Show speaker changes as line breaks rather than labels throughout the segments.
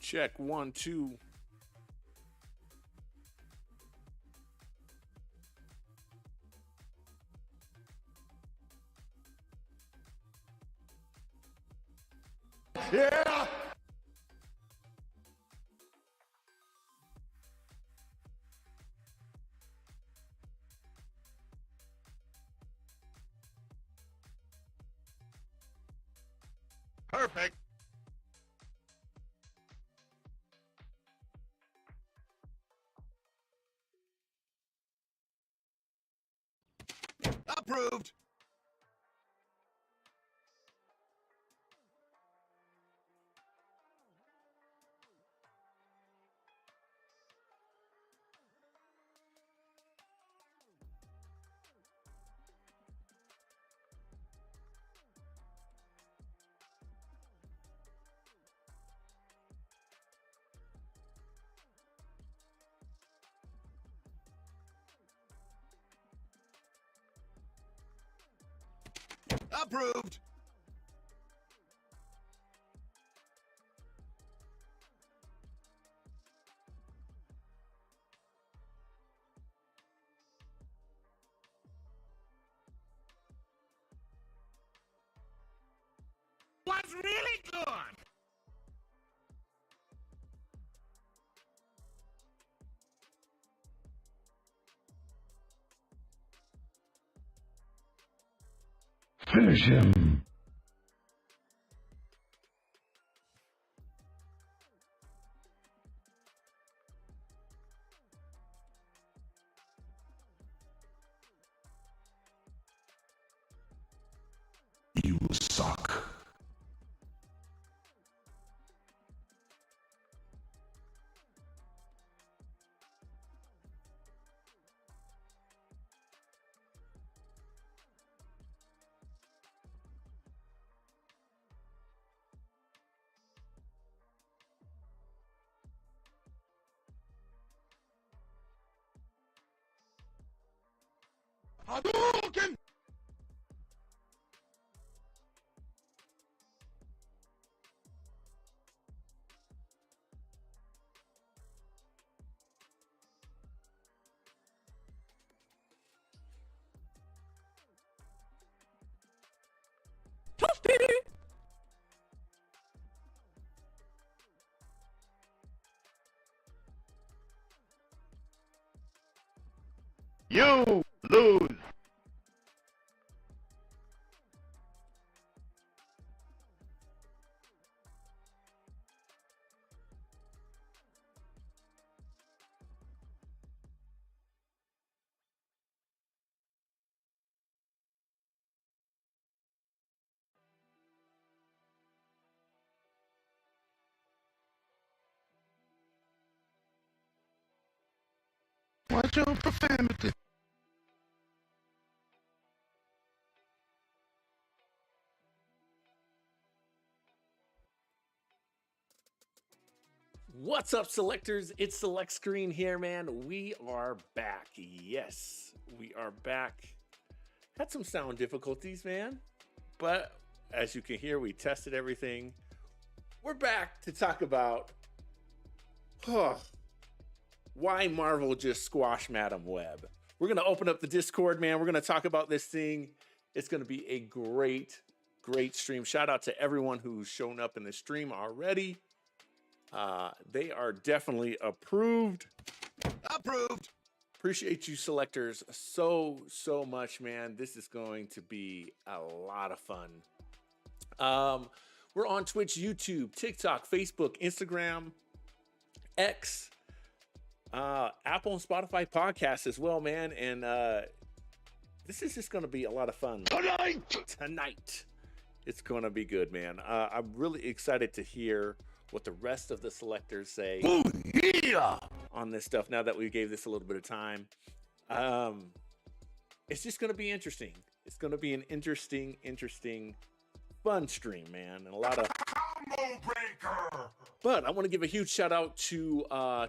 Check 1, 2.
Yeah! Perfect. Approved. Approved.
Was really good.
Finish him. You suck. Hadouken!
Toasty!
You lose. Watch your profanity.
What's up, selectors? It's Select Screen here, man. We are back. Yes, we are back. Had some sound difficulties, man. But as you can hear, we tested everything. We're back to talk about why Marvel just squashed Madam Web. We're going to open up the Discord, man. We're going to talk about this thing. It's going to be a great stream. Shout out to everyone who's shown up in the stream already. They are definitely approved.
Approved.
Appreciate you, selectors, so much, man. This is going to be a lot of fun. We're on Twitch, YouTube, TikTok, Facebook, Instagram, X, Apple and Spotify podcasts as well, man. And this is just going to be a lot of fun tonight. It's going to be good, man. I'm really excited to hear what the rest of the selectors say on this stuff now that we gave this a little bit of time. It's just going to be interesting. It's going to be an interesting, fun stream, man, and a lot of combo breaker. But I want to give a huge shout out to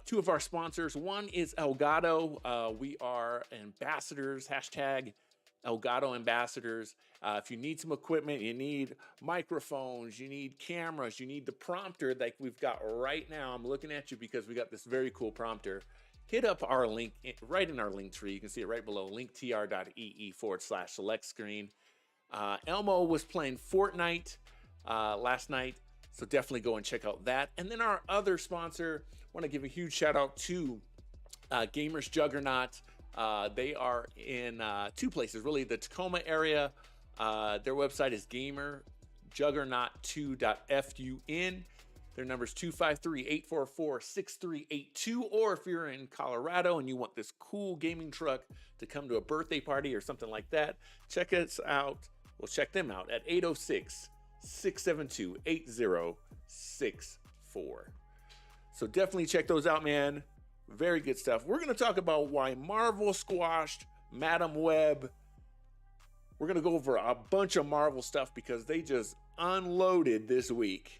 two of our sponsors. One is Elgato. We are ambassadors, hashtag Elgato ambassadors. If you need some equipment, you need microphones, you need cameras, you need the prompter like we've got right now. I'm looking at you because we got this very cool prompter. Hit up our link right in our link tree. You can see it right below, linktr.ee/select screen. Elmo was playing Fortnite last night, so definitely go and check out that. And then our other sponsor, I want to give a huge shout out to Gamers Juggernaut. They are in two places, really, the Tacoma area. Their website is gamerjuggernaut2.fun. Their number is 253-844-6382. Or if you're in Colorado and you want this cool gaming truck to come to a birthday party or something like that, check us out. Well, check them out at 806-672-8064. So definitely check those out, man. Very good stuff. We're going to talk about why Marvel squashed Madam Web. We're going to go over a bunch of Marvel stuff because they just unloaded this week.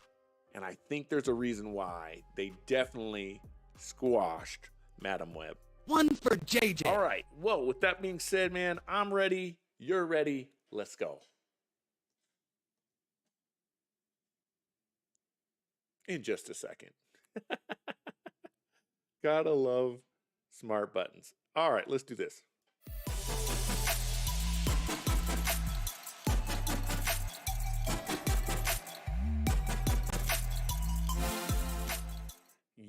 And I think there's a reason why they definitely squashed Madam Web.
One for JJ.
All right. Well, with that being said, man, I'm ready. You're ready. Let's go. In just a second. Gotta love smart buttons. All right, let's do this.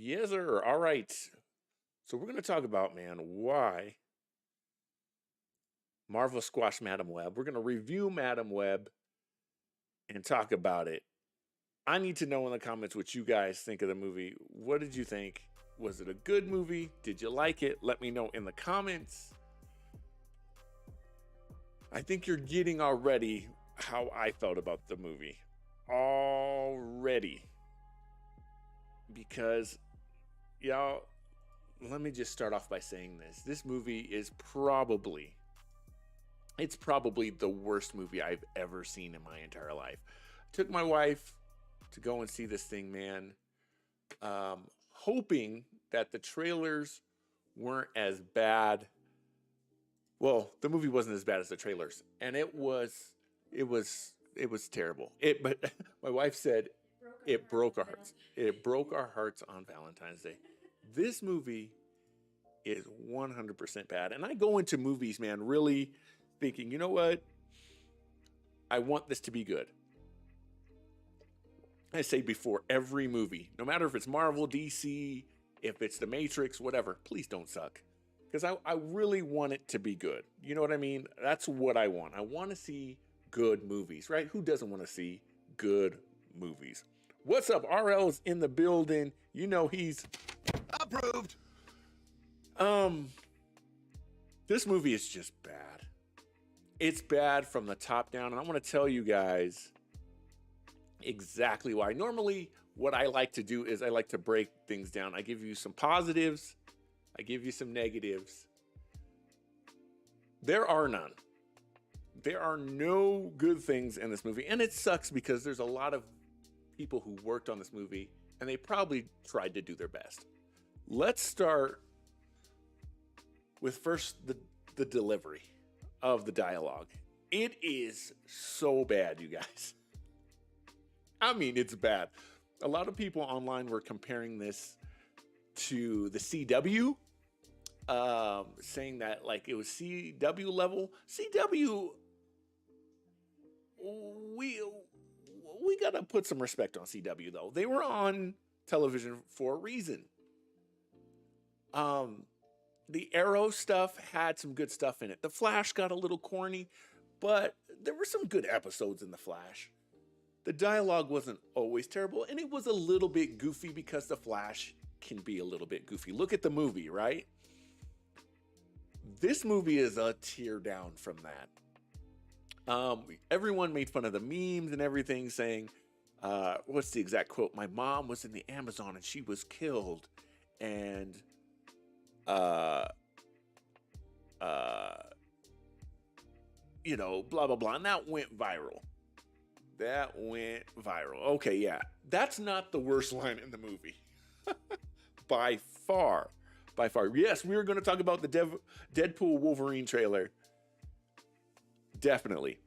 Yes, sir. All right. So we're going to talk about, man, why Marvel squashed Madam Web. We're going to review Madam Web and talk about it. I need to know in the comments what you guys think of the movie. What did you think? Was it a good movie? Did you like it? Let me know in the comments. I think you're getting already how I felt about the movie. Already. Because, y'all, let me just start off by saying this. This movie is probably the worst movie I've ever seen in my entire life. I took my wife to go and see this thing, man. Hoping that the trailers weren't as bad. Well, the movie wasn't as bad as the trailers, and it was terrible. But my wife said it broke our hearts. It broke our hearts on Valentine's Day. This movie is 100% bad, and I go into movies, man, really thinking, you know what? I want this to be good. I say before every movie, no matter if it's Marvel, DC, if it's The Matrix, whatever, please don't suck. Because I really want it to be good. You know what I mean? That's what I want. I want to see good movies, right? Who doesn't want to see good movies? What's up? RL's in the building. You know he's
Approved.
This movie is just bad. It's bad from the top down, and I want to tell you guys exactly why. Normally, what I like to do is I like to break things down. I give you some positives, I give you some negatives. There are none. There are no good things in this movie, and it sucks because there's a lot of people who worked on this movie, and they probably tried to do their best. Let's start with first the delivery of the dialogue. It is so bad, you guys. I mean, it's bad. A lot of people online were comparing this to the CW, saying that like it was CW level. CW, we gotta put some respect on CW though. They were on television for a reason. The Arrow stuff had some good stuff in it. The Flash got a little corny, but there were some good episodes in The Flash. The dialogue wasn't always terrible, and it was a little bit goofy because The Flash can be a little bit goofy. Look at the movie, right? This movie is a tear down from that. Everyone made fun of the memes and everything, saying, what's the exact quote? My mom was in the Amazon and she was killed. And, you know, blah, blah, blah. And that went viral. Okay, yeah. That's not the worst line in the movie. By far. Yes, we are going to talk about the Deadpool Wolverine trailer. definitely.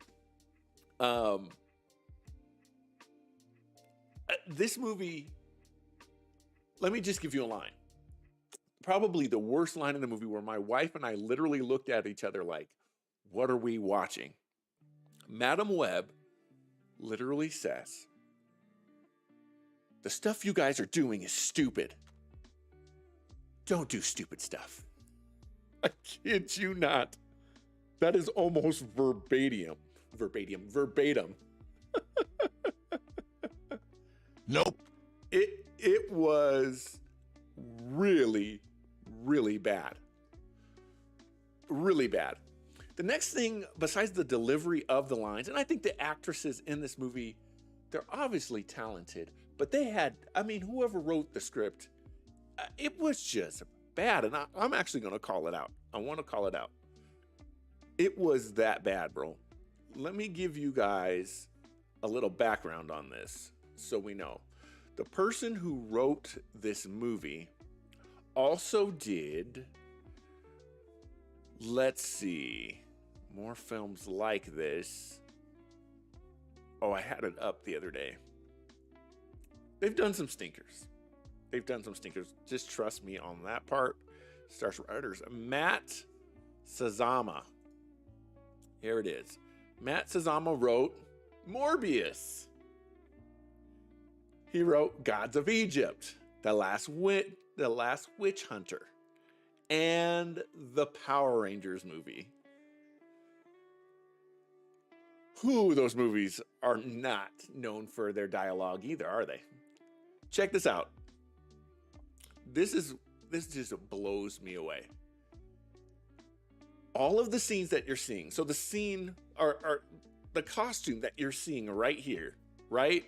This movie, let me just give you a line. Probably the worst line in the movie, where my wife and I literally looked at each other like, what are we watching? Madam Web literally says, the stuff you guys are doing is stupid. Don't do stupid stuff. I kid you not. That is almost verbatim.
Nope.
It was really, really bad. Really bad. The next thing, besides the delivery of the lines, and I think the actresses in this movie, they're obviously talented, but they had, I mean, whoever wrote the script, it was just bad. And I'm actually going to call it out. I want to call it out. It was that bad, bro. Let me give you guys a little background on this so we know. The person who wrote this movie also did, let's see, more films like this. Oh, I had it up the other day. They've done some stinkers. Just trust me on that part. Stars writers. Matt Sazama. Here it is. Matt Sazama wrote Morbius. He wrote Gods of Egypt, The Last Witch Hunter, and the Power Rangers movie. Those movies are not known for their dialogue either, are they? Check this out. This just blows me away. All of the scenes that you're seeing. So the scene are the costume that you're seeing right here, right?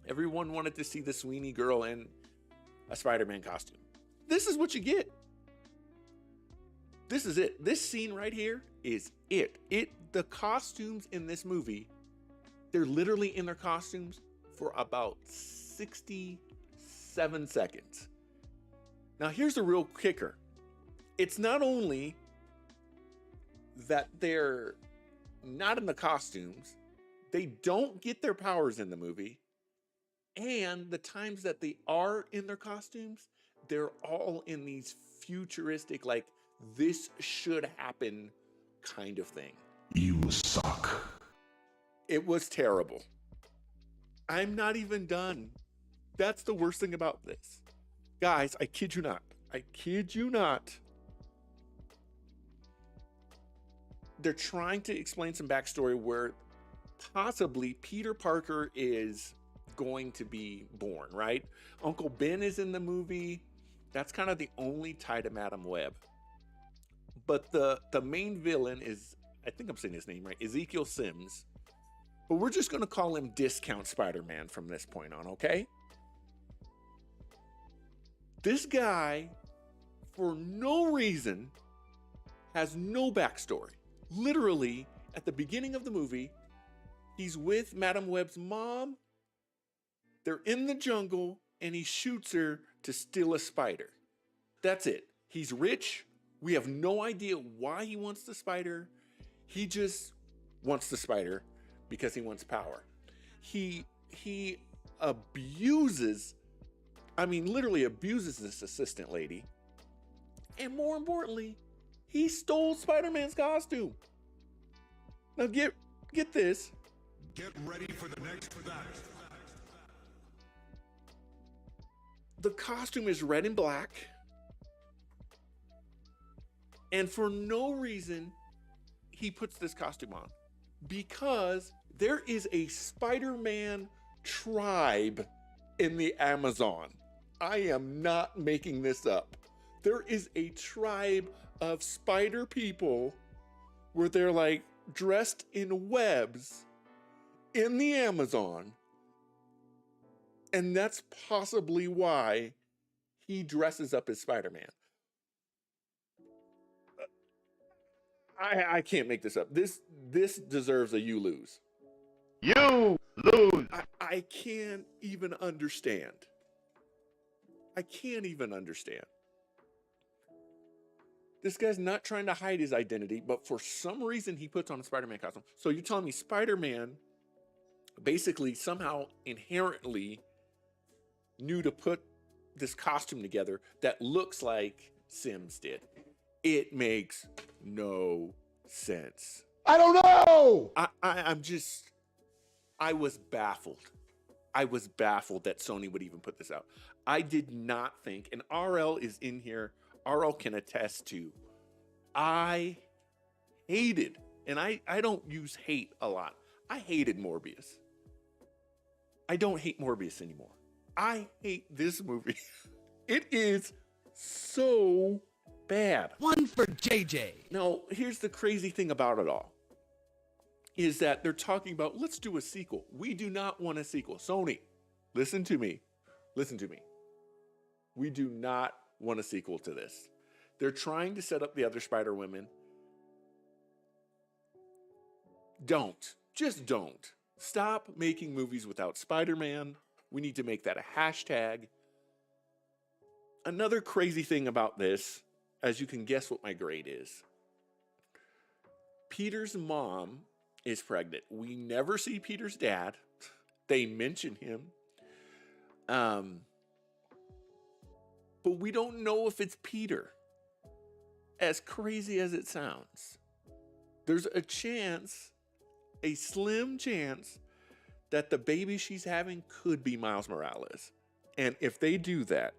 Everyone wanted to see the Sweeney girl in a Spider-Man costume. This is what you get. This is it. This scene right here is it. The costumes in this movie, they're literally in their costumes for about 67 seconds. Now, here's the real kicker. It's not only that they're not in the costumes, they don't get their powers in the movie, and the times that they are in their costumes, they're all in these futuristic, like, this should happen kind of thing.
You suck.
It was terrible. I'm not even done. That's the worst thing about this. Guys, I kid you not. They're trying to explain some backstory where possibly Peter Parker is going to be born, right? Uncle Ben is in the movie. That's kind of the only tie to Madam Web. But the main villain is, I think I'm saying his name right, Ezekiel Sims. But we're just going to call him Discount Spider-Man from this point on, okay? This guy, for no reason, has no backstory. Literally, at the beginning of the movie, he's with Madam Web's mom. They're in the jungle, and he shoots her to steal a spider. That's it. He's rich. We have no idea why he wants the spider. He just wants the spider because he wants power. He abuses, literally abuses this assistant lady. And more importantly, he stole Spider-Man's costume. Now get this.
Get ready for the next battle.
The costume is red and black. And for no reason, he puts this costume on. Because there is a Spider-Man tribe in the Amazon. I am not making this up. There is a tribe of spider people where they're like dressed in webs in the Amazon. And that's possibly why he dresses up as Spider-Man. I can't make this up. This deserves a you lose.
You lose.
I can't even understand. This guy's not trying to hide his identity, but for some reason he puts on a Spider-Man costume. So you're telling me Spider-Man basically somehow inherently knew to put this costume together that looks like Sims did. It makes no sense.
I don't know!
I was baffled. I was baffled that Sony would even put this out. I did not think, and RL is in here, RL can attest to, I hated, and I don't use hate a lot. I hated Morbius. I don't hate Morbius anymore. I hate this movie. It is so bad.
One for JJ.
Now, here's the crazy thing about it all. Is that they're talking about, let's do a sequel. We do not want a sequel. Sony, listen to me. Listen to me. We do not want a sequel to this. They're trying to set up the other Spider-Women. Don't. Just don't. Stop making movies without Spider-Man. We need to make that a hashtag. Another crazy thing about this, as you can guess what my grade is. Peter's mom is pregnant. We never see Peter's dad. They mention him. But we don't know if it's Peter. As crazy as it sounds. There's a chance, a slim chance, that the baby she's having could be Miles Morales. And if they do that...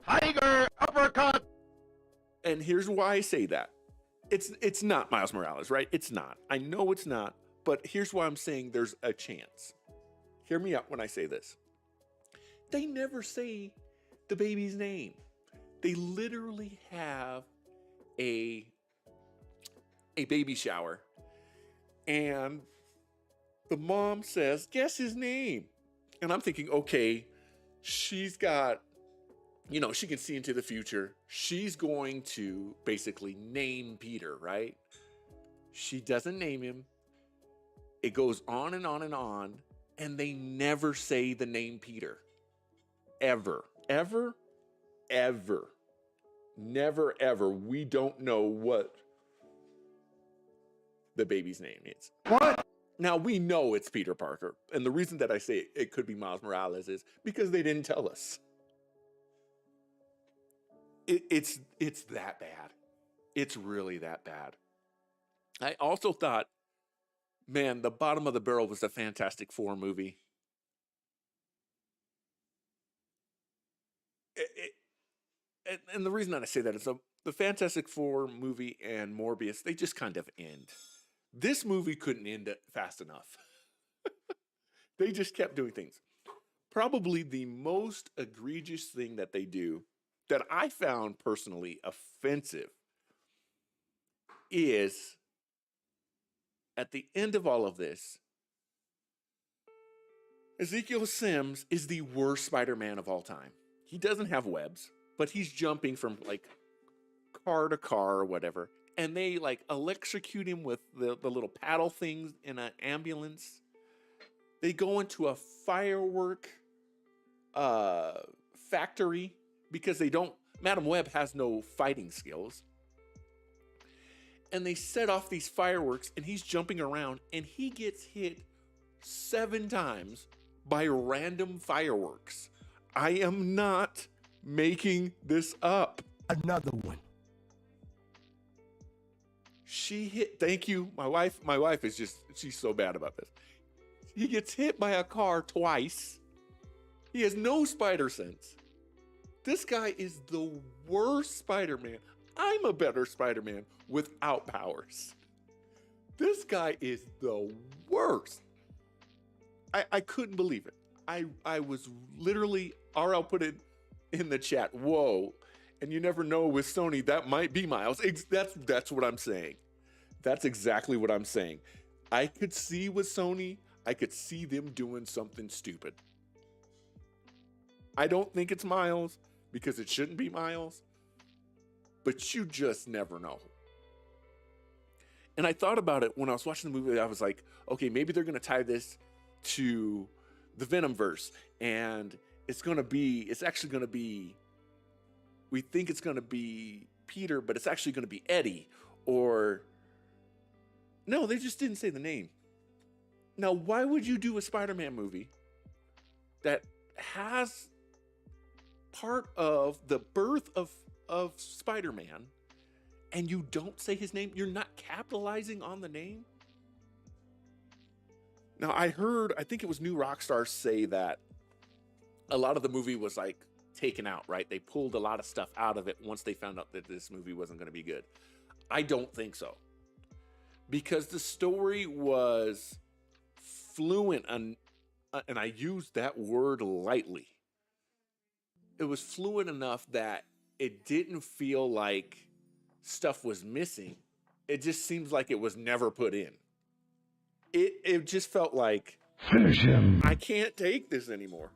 Tiger uppercut!
And here's why I say that. It's not Miles Morales, right? It's not. I know it's not, but here's why I'm saying there's a chance. Hear me out when I say this. They never say the baby's name. They literally have a baby shower, and the mom says, guess his name. And I'm thinking, okay, she's got, she can see into the future. She's going to basically name Peter, right? She doesn't name him. It goes on and on and on, and they never say the name Peter. Ever. Ever. Ever. Never, ever. We don't know what the baby's name is.
What?
Now, we know it's Peter Parker. And the reason that I say it could be Miles Morales is because they didn't tell us. It's that bad. It's really that bad. I also thought, man, the bottom of the barrel was the Fantastic Four movie. And the reason that I say that is the Fantastic Four movie and Morbius, they just kind of end. This movie couldn't end it fast enough. They just kept doing things. Probably the most egregious thing that they do that I found personally offensive is at the end of all of this, Ezekiel Sims is the worst Spider-Man of all time. He doesn't have webs, but he's jumping from like car to car or whatever. And they like electrocute him with the little paddle things in an ambulance. They go into a firework factory because Madam Web has no fighting skills. And they set off these fireworks and he's jumping around and he gets hit 7 times by random fireworks. I am not making this up.
Another one.
She hit, thank you. My wife is she's so bad about this. He gets hit by a car twice. He has no spider sense. This guy is the worst Spider-Man. I'm a better Spider-Man without powers. This guy is the worst. I couldn't believe it. I was literally, RL put it in the chat, whoa. And you never know with Sony, that might be Miles. That's what I'm saying. That's exactly what I'm saying. I could see with Sony, I could see them doing something stupid. I don't think it's Miles because it shouldn't be Miles, but you just never know. And I thought about it when I was watching the movie. I was like, okay, maybe they're going to tie this to the Venomverse, and we think it's going to be Peter, but it's actually going to be Eddie. Or, no, they just didn't say the name. Now, why would you do a Spider-Man movie that has part of the birth of Spider-Man and you don't say his name? You're not capitalizing on the name? Now, I think it was New Rockstar say that a lot of the movie was like taken out, right? They pulled a lot of stuff out of it once they found out that this movie wasn't going to be good. I don't think so. Because the story was fluent, and I use that word lightly. It was fluent enough that it didn't feel like stuff was missing. It just seems like it was never put in. It just felt like,
Finish him.
I can't take this anymore.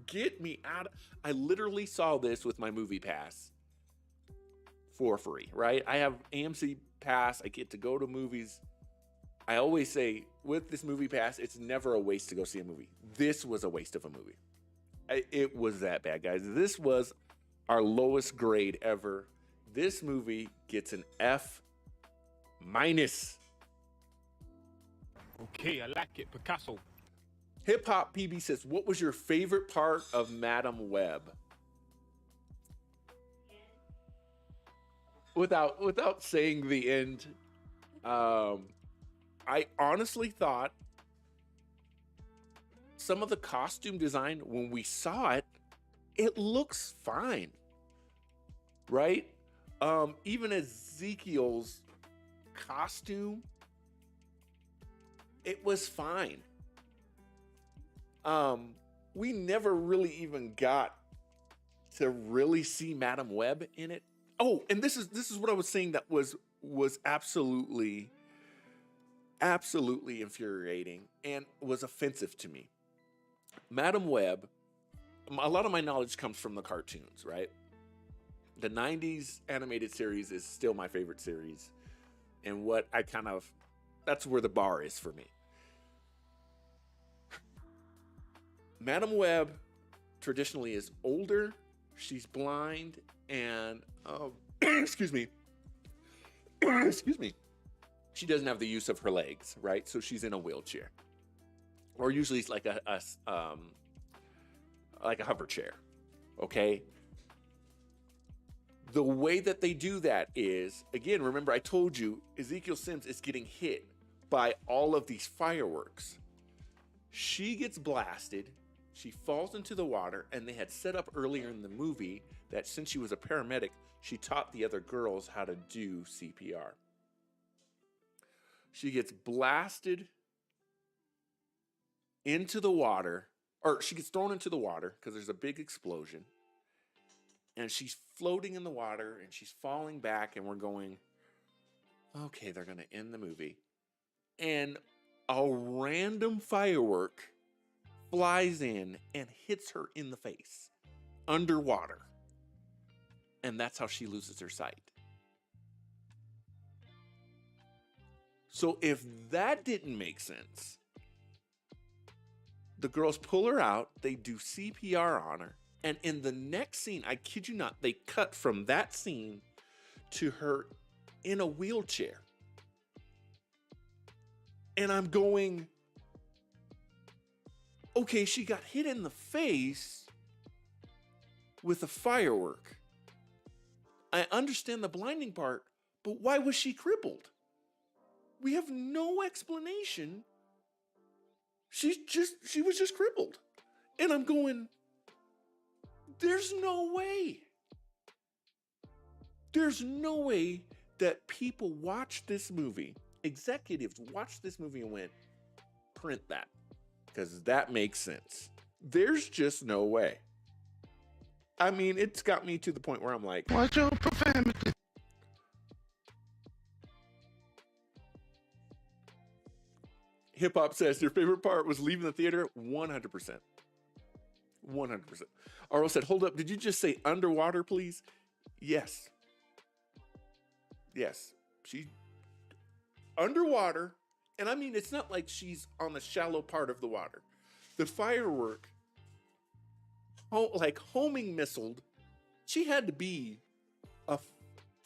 Get me out. I literally saw this with my movie pass for free, right? I have AMC pass. I get to go to movies. I always say with this movie pass, it's never a waste to go see a movie. This was a waste of a movie. It was that bad, guys. This was our lowest grade ever. This movie gets an F minus.
Okay, I like it, Picasso.
Hip Hop PB says, what was your favorite part of Madam Web? Without saying the end, I honestly thought some of the costume design, when we saw it, it looks fine, right? Even Ezekiel's costume, it was fine. We never really even got to really see Madam Web in it. Oh, and this is what I was saying that was absolutely infuriating and was offensive to me. Madam Web, a lot of my knowledge comes from the cartoons, right? The 90s animated series is still my favorite series, and that's where the bar is for me. Madam Web traditionally is older, she's blind, and excuse me, she doesn't have the use of her legs, right? So she's in a wheelchair, or usually it's like a hover chair. Okay. The way that they do that is, again, remember I told you Ezekiel Sims is getting hit by all of these fireworks. She gets blasted. She falls into the water, and they had set up earlier in the movie that since she was a paramedic, she taught the other girls how to do CPR. She gets blasted into the water, or she gets thrown into the water because there's a big explosion. And she's floating in the water, and she's falling back, and we're going, okay, they're going to end the movie. And a random firework flies in and hits her in the face underwater. And that's how she loses her sight. So if that didn't make sense, the girls pull her out, they do CPR on her, and in the next scene, I kid you not, they cut from that scene to her in a wheelchair. And I'm going, okay, she got hit in the face with a firework. I understand the blinding part, but why was she crippled? We have no explanation. She was just crippled. And I'm going, there's no way. There's no way that people watch this movie, executives watch this movie and went, print that. Because that makes sense. There's just no way. I mean, it's got me to the point where I'm like,
Watch your profanity.
Hip Hop says, your favorite part was leaving the theater? 100%. 100%. Arlo said, hold up, did you just say underwater, please? Yes. Yes. She underwater, and I mean, it's not like she's on the shallow part of the water. The firework, like homing missiled, she had to be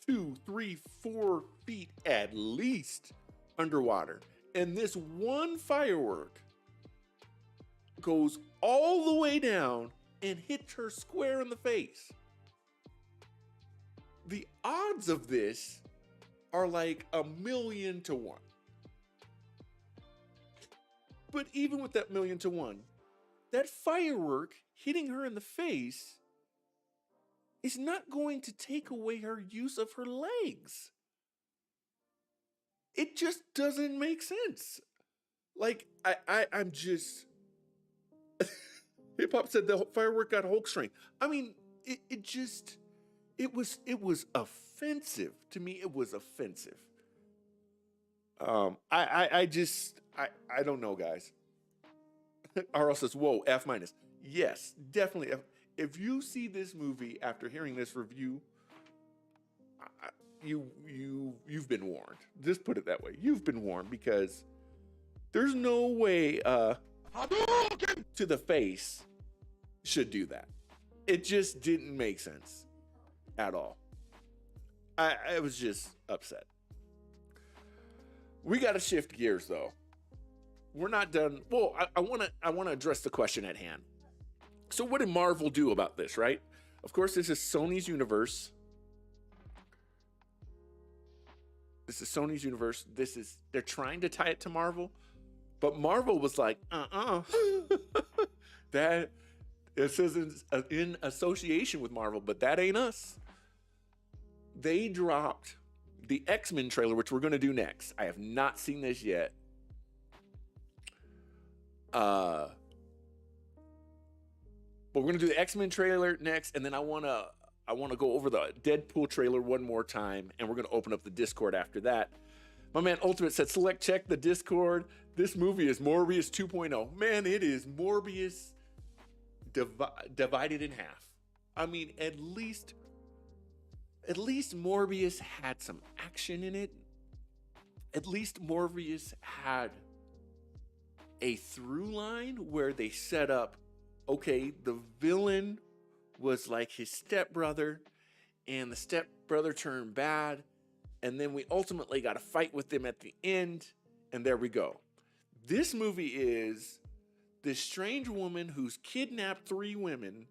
2, 3, 4 feet at least underwater. And this one firework goes all the way down and hits her square in the face. The odds of this are like 1,000,000 to 1. But even with that 1,000,000 to 1, that firework hitting her in the face is not going to take away her use of her legs. It just doesn't make sense. Like, I'm just... Hip Hop said the firework got Hulk strength. I mean, it was offensive. To me, it was offensive. I don't know, guys. RL says, whoa, F minus. Yes, definitely F. If you see this movie after hearing this review, you've been warned. Just put it that way. You've been warned, because there's no way to the face should do that. It just didn't make sense at all. I was just upset. We got to shift gears, though. We're not done. Well, I want to address the question at hand. So what did Marvel do about this, right? Of course, this is Sony's universe. They're trying to tie it to Marvel, but Marvel was like, that it says in association with Marvel, but that ain't us. They dropped the X-Men trailer, which we're going to do next. I have not seen this yet. But we're going to do the X-Men trailer next, and then I want to go over the Deadpool trailer one more time, and we're going to open up the Discord after that. My man Ultimate said, select check the Discord. This movie is Morbius 2.0. Man, it is Morbius divided in half. I mean, at least Morbius had some action in it. At least Morbius had a through line where they set up, okay, the villain was like his stepbrother, and the stepbrother turned bad, and then we ultimately got to fight with them at the end, and there we go. This movie is this strange woman who's kidnapped 3 women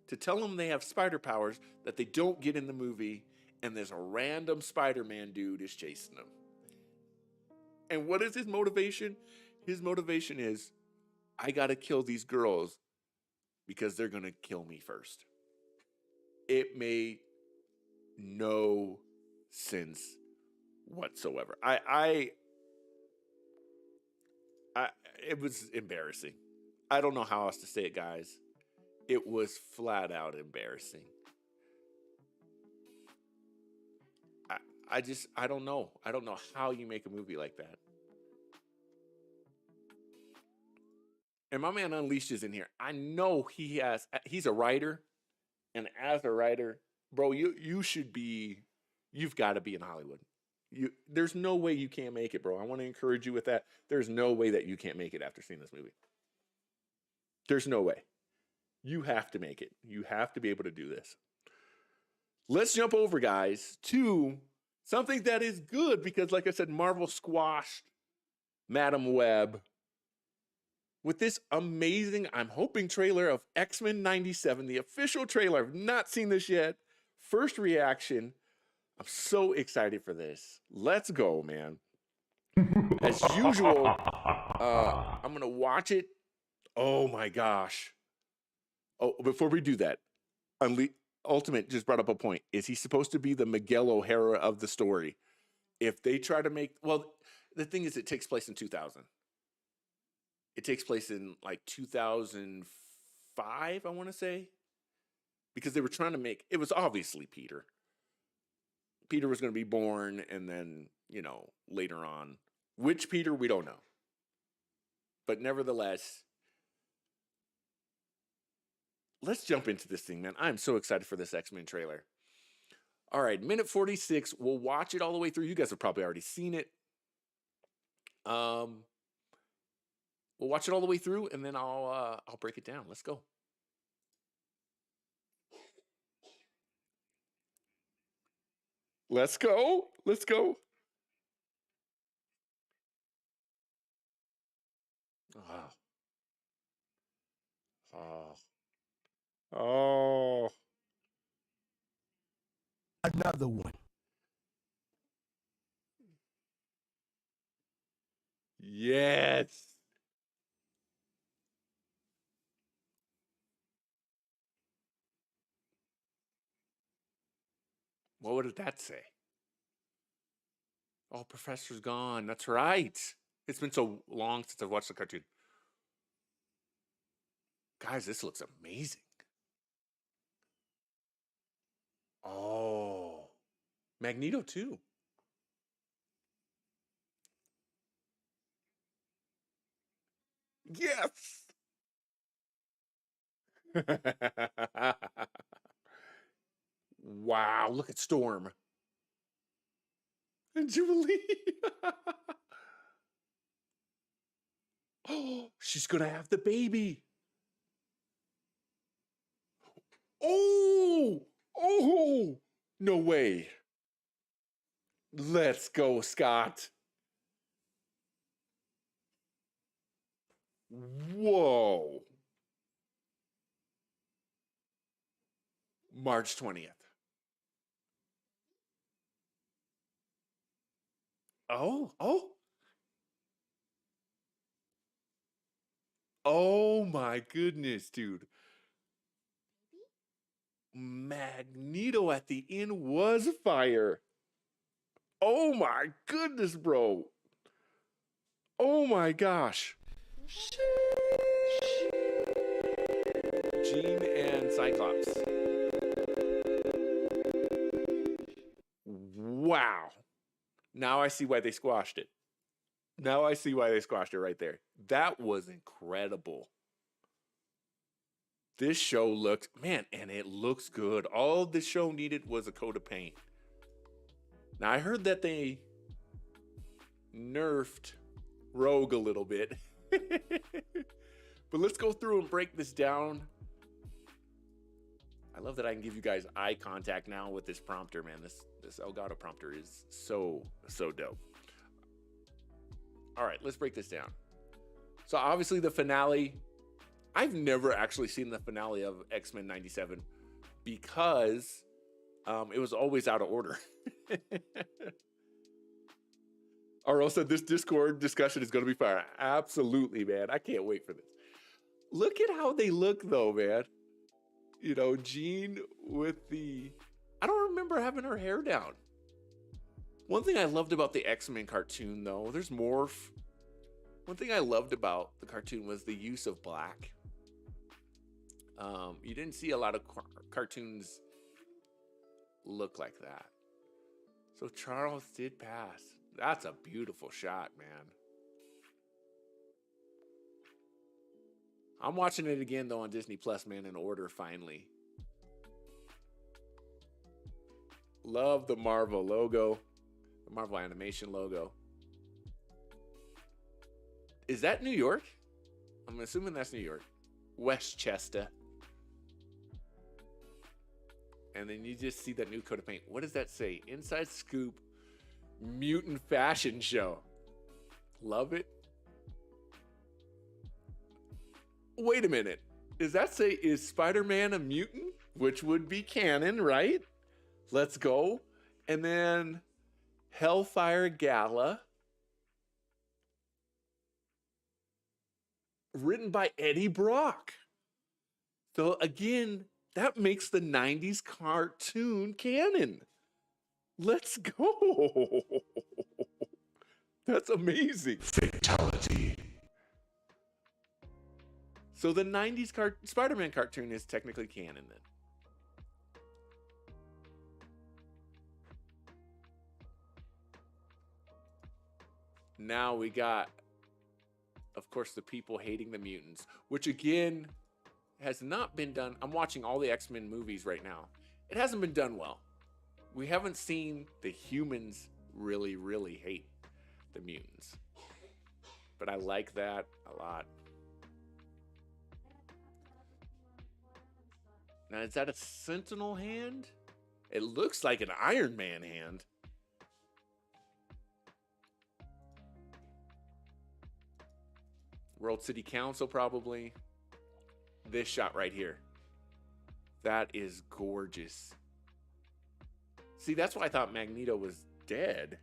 to tell them they have spider powers that they don't get in the movie, and there's a random Spider-Man dude is chasing them. And what is his motivation? His motivation is, I got to kill these girls because they're going to kill me first. It made no sense whatsoever. It was embarrassing. I don't know how else to say it, guys. It was flat out embarrassing. I don't know. I don't know how you make a movie like that. And my man Unleashed is in here. I know he's a writer. And as a writer, bro, you've got to be in Hollywood. There's no way you can't make it, bro. I want to encourage you with that. There's no way that you can't make it after seeing this movie. There's no way. You have to make it. You have to be able to do this. Let's jump over, guys, to something that is good because, like I said, Marvel squashed Madam Web with this amazing, I'm hoping, trailer of X-Men 97, the official trailer. I've not seen this yet. First reaction. I'm so excited for this. Let's go, man. As usual, I'm going to watch it. Oh, my gosh. Oh, before we do that, Ultimate just brought up a point. Is he supposed to be the Miguel O'Hara of the story? If they try to make... Well, the thing is, it takes place in 2000. It takes place in, like, 2005, I want to say. Because they were trying to make... It was obviously Peter. Peter was going to be born, and then, later on. Which Peter, we don't know. But nevertheless... Let's jump into this thing, man. I'm so excited for this X-Men trailer. All right, minute 46. We'll watch it all the way through. You guys have probably already seen it. We'll watch it all the way through, and then I'll break it down. Let's go. Let's go. Let's go. Oh. Oh. Oh.
Another one.
Yes. What would that say? Oh, Professor's gone. That's right. It's been so long since I've watched the cartoon. Guys, this looks amazing. Oh, Magneto too. Yes. Wow, look at Storm. And Jubilee. Oh, she's going to have the baby. Oh, oh, no way. Let's go, Scott. Whoa. March 20th. Oh, oh. Oh my goodness, dude. Magneto at the end was fire. Oh my goodness, bro. Oh my gosh. Jean and Cyclops. Wow. Now I see why they squashed it. Now I see why they squashed it right there. That was incredible. This show looks, man, and it looks good. All this show needed was a coat of paint. Now I heard that they nerfed Rogue a little bit. But let's go through and break this down. I love that I can give you guys eye contact now with this prompter, man. This Elgato prompter is so dope. All right, let's break this down. So obviously the finale, I've never actually seen the finale of X-Men 97 because it was always out of order. Arlo said this Discord discussion is going to be fire. Absolutely, man. I can't wait for this. Look at how they look, though, man. You know, Jean with the... I don't remember having her hair down. One thing I loved about the X-Men cartoon, though, there's Morph. One thing I loved about the cartoon was the use of black. You didn't see a lot of cartoons look like that. So Charles did pass. That's a beautiful shot, man. I'm watching it again, though, on Disney Plus, man, in order, finally. Love the Marvel logo. The Marvel Animation logo. Is that New York? I'm assuming that's New York. Westchester. And then you just see that new coat of paint. What does that say? Inside Scoop Mutant Fashion Show. Love it. Wait a minute. Does that say, is Spider-Man a mutant? Which would be canon, right? Let's go. And then Hellfire Gala. Written by Eddie Brock. So again, that makes the 90s cartoon canon. Let's go. That's amazing.
Fatality.
So the 90s Spider-Man cartoon is technically canon then. Now we got, of course, the people hating the mutants, which again has not been done. I'm watching all the X-Men movies right now. It hasn't been done well. We haven't seen the humans really hate the mutants. But I like that a lot. Now, is that a Sentinel hand? It looks like an Iron Man hand. World City Council, probably. This shot right here. That is gorgeous. See, that's why I thought Magneto was dead.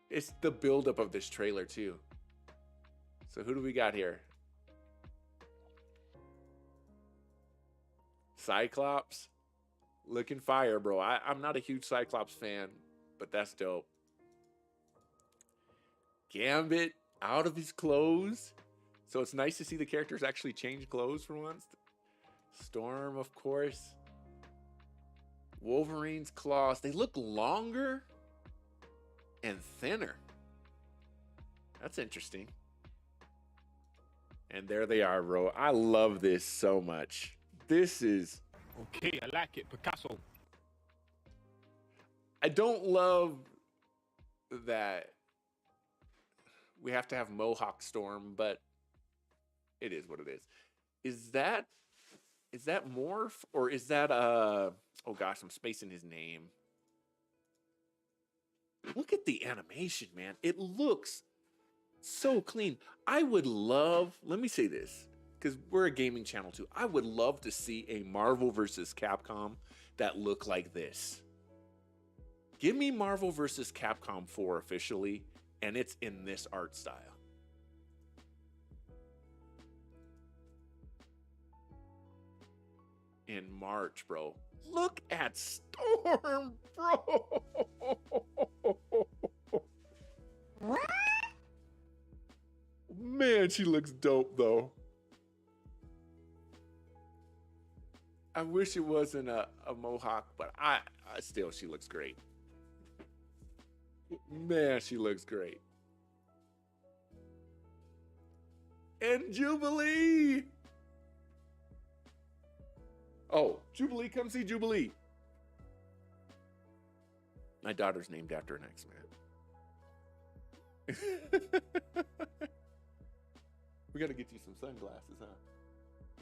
It's the buildup of this trailer, too. So who do we got here? Cyclops. Looking fire, bro. I'm not a huge Cyclops fan, but that's dope. Gambit out of his clothes. So it's nice to see the characters actually change clothes for once. Storm, of course. Wolverine's claws. They look longer and thinner. That's interesting. And there they are, bro. I love this so much. This is...
Okay, I like it, Picasso.
I don't love that we have to have Mohawk Storm, but it is what it is. Is that Morph, or is that oh gosh, I'm spacing his name. Look at the animation, man. It looks so clean. I would love, let me say this, because we're a gaming channel too. I would love to see a Marvel versus Capcom that look like this. Give me Marvel versus Capcom 4 officially, and it's in this art style. In March, bro. Look at Storm, bro. What? Man, she looks dope, though. I wish it wasn't a Mohawk, but I still, she looks great. Man, she looks great. And Jubilee. Oh, Jubilee, come see Jubilee. My daughter's named after an X-Man. We got to get you some sunglasses, huh?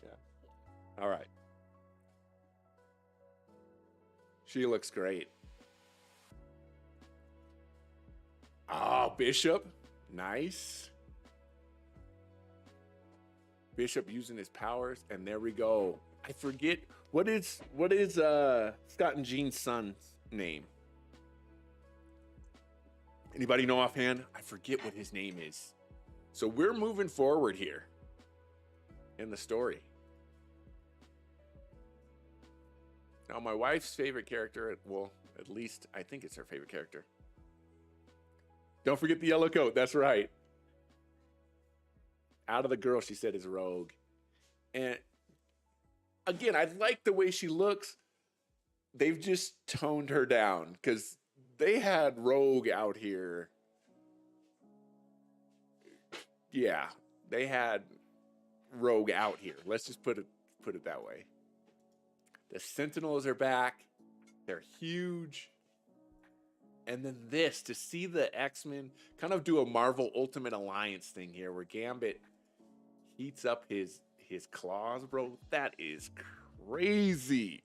Yeah. All right. She looks great. Oh, Bishop. Nice. Bishop using his powers, and there we go. I forget what is Scott and Jean's son's name? Anybody know offhand? I forget what his name is. So we're moving forward here in the story. Now, my wife's favorite character, well, at least I think it's her favorite character. Don't forget the yellow coat. That's right. Out of the girl, she said, is Rogue. And again, I like the way she looks. They've just toned her down because they had Rogue out here. Yeah, they had Rogue out here. Let's just put it that way. The Sentinels are back. They're huge. And then this, to see the X-Men kind of do a Marvel Ultimate Alliance thing here where Gambit heats up his claws, bro. That is crazy.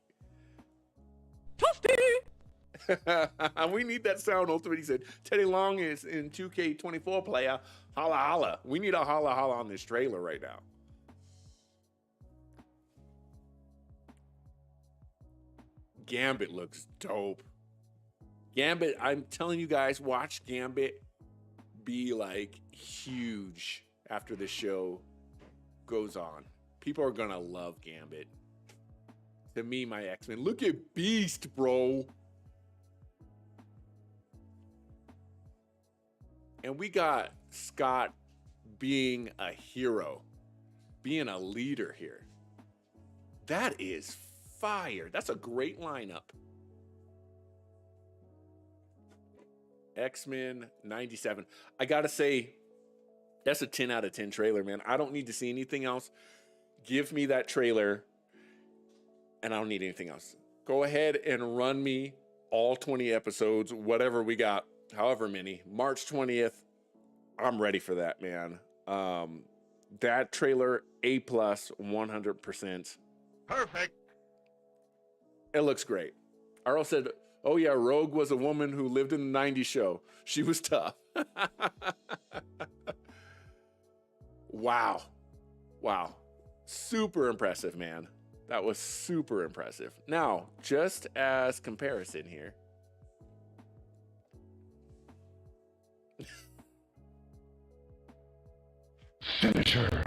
We need that sound, Ultimate. He said, Teddy Long is in 2K24 player. Holla, holla. We need a holla, holla on this trailer right now. Gambit looks dope. Gambit, I'm telling you guys, watch Gambit be like huge after the show goes on. People are gonna love Gambit. To me, my X-Men. Look at Beast, bro. And we got Scott being a hero, being a leader here. That is fire. That's a great lineup. X-Men 97. I gotta say, that's a 10 out of 10 trailer, man. I don't need to see anything else. Give me that trailer, and I don't need anything else. Go ahead and run me all 20 episodes, whatever we got, however many. March 20th I'm ready for that, man. That trailer, A plus, 100%.
Perfect.
It looks great. Arl said, "Oh yeah, Rogue was a woman who lived in the '90s show. She was tough." Wow, wow, super impressive, man. That was super impressive. Now, just as comparison here.
Finisher.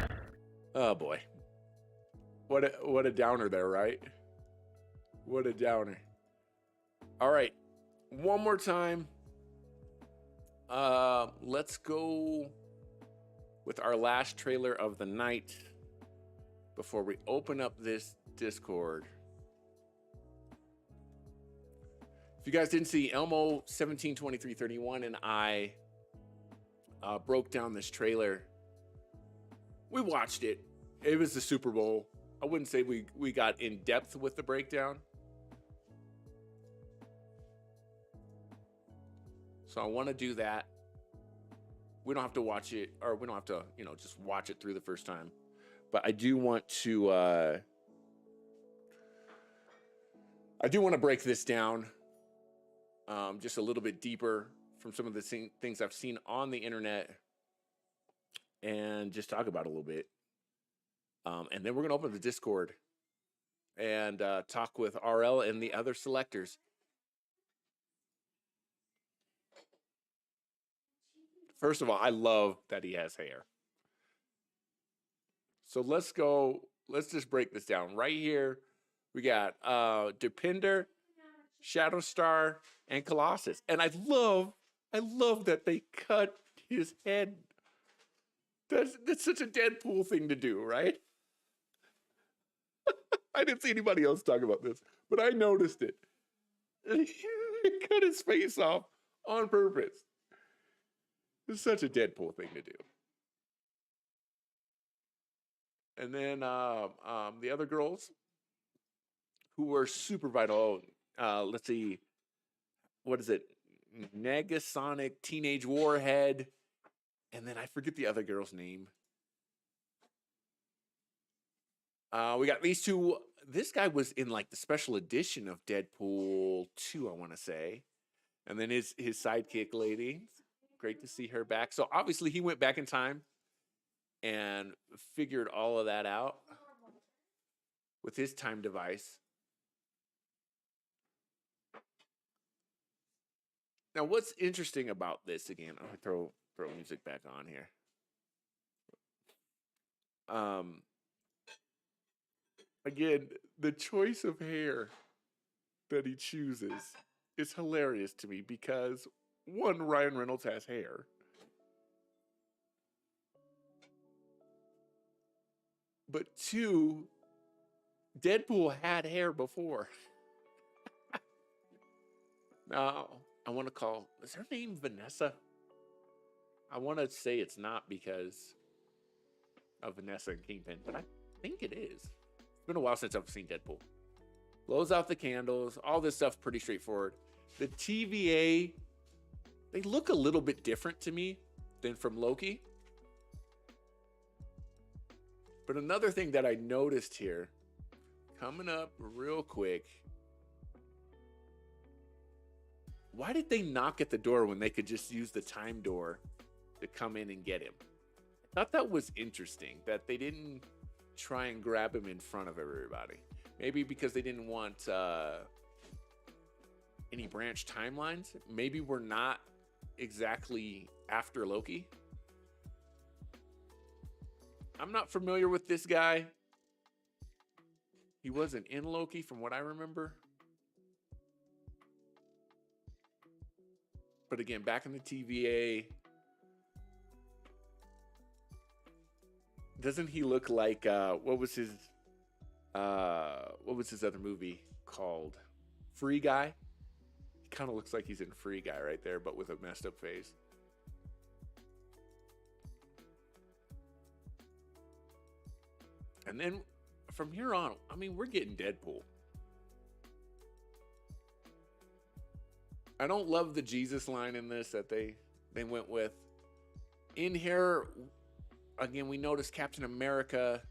Oh boy. What a downer there, right? What a downer. All right. One more time. Let's go with our last trailer of the night before we open up this Discord. If you guys didn't see, Elmo 172331 and I broke down this trailer. We watched it. It was the Super Bowl. I wouldn't say we got in depth with the breakdown. So I want to do that. We don't have to watch it, or we don't have to, just watch it through the first time. But I do want to break this down just a little bit deeper from some of the things I've seen on the internet and just talk about it a little bit. And then we're going to open the Discord and talk with RL and the other selectors. First of all, I love that he has hair. So let's go. Let's just break this down. Right here, we got Depinder, Shadowstar, and Colossus. And I love that they cut his head. That's such a Deadpool thing to do, right? I didn't see anybody else talk about this, but I noticed it. He cut his face off on purpose. It's such a Deadpool thing to do. And then the other girls who were super vital. Let's see. What is it? Negasonic, Teenage Warhead. And then I forget the other girl's name. We got these two. This guy was in like the special edition of Deadpool 2, I want to say. And then his sidekick lady. Great to see her back. So obviously he went back in time and figured all of that out with his time device. Now, what's interesting about this, again, I'm gonna throw music back on here. Again, the choice of hair that he chooses is hilarious to me because one, Ryan Reynolds has hair. But two, Deadpool had hair before. Now, I want to call, is her name Vanessa? I want to say it's not because of Vanessa and Kingpin, but I think it is. It's been a while since I've seen Deadpool. Blows out the candles, all this stuff pretty straightforward. The TVA, they look a little bit different to me than from Loki. But another thing that I noticed here, coming up real quick, why did they knock at the door when they could just use the time door to come in and get him? I thought that was interesting, that they didn't try and grab him in front of everybody. Maybe because they didn't want any branch timelines. Maybe we're not exactly after Loki. I'm not familiar with this guy. He wasn't in Loki from what I remember. But again, back in the TVA, doesn't he look like what was his other movie called? Free Guy? He kind of looks like he's in Free Guy right there, but with a messed up face. And then from here on, I mean, we're getting Deadpool. I don't love the Jesus line in this that they went with. In here, again, we notice Captain America,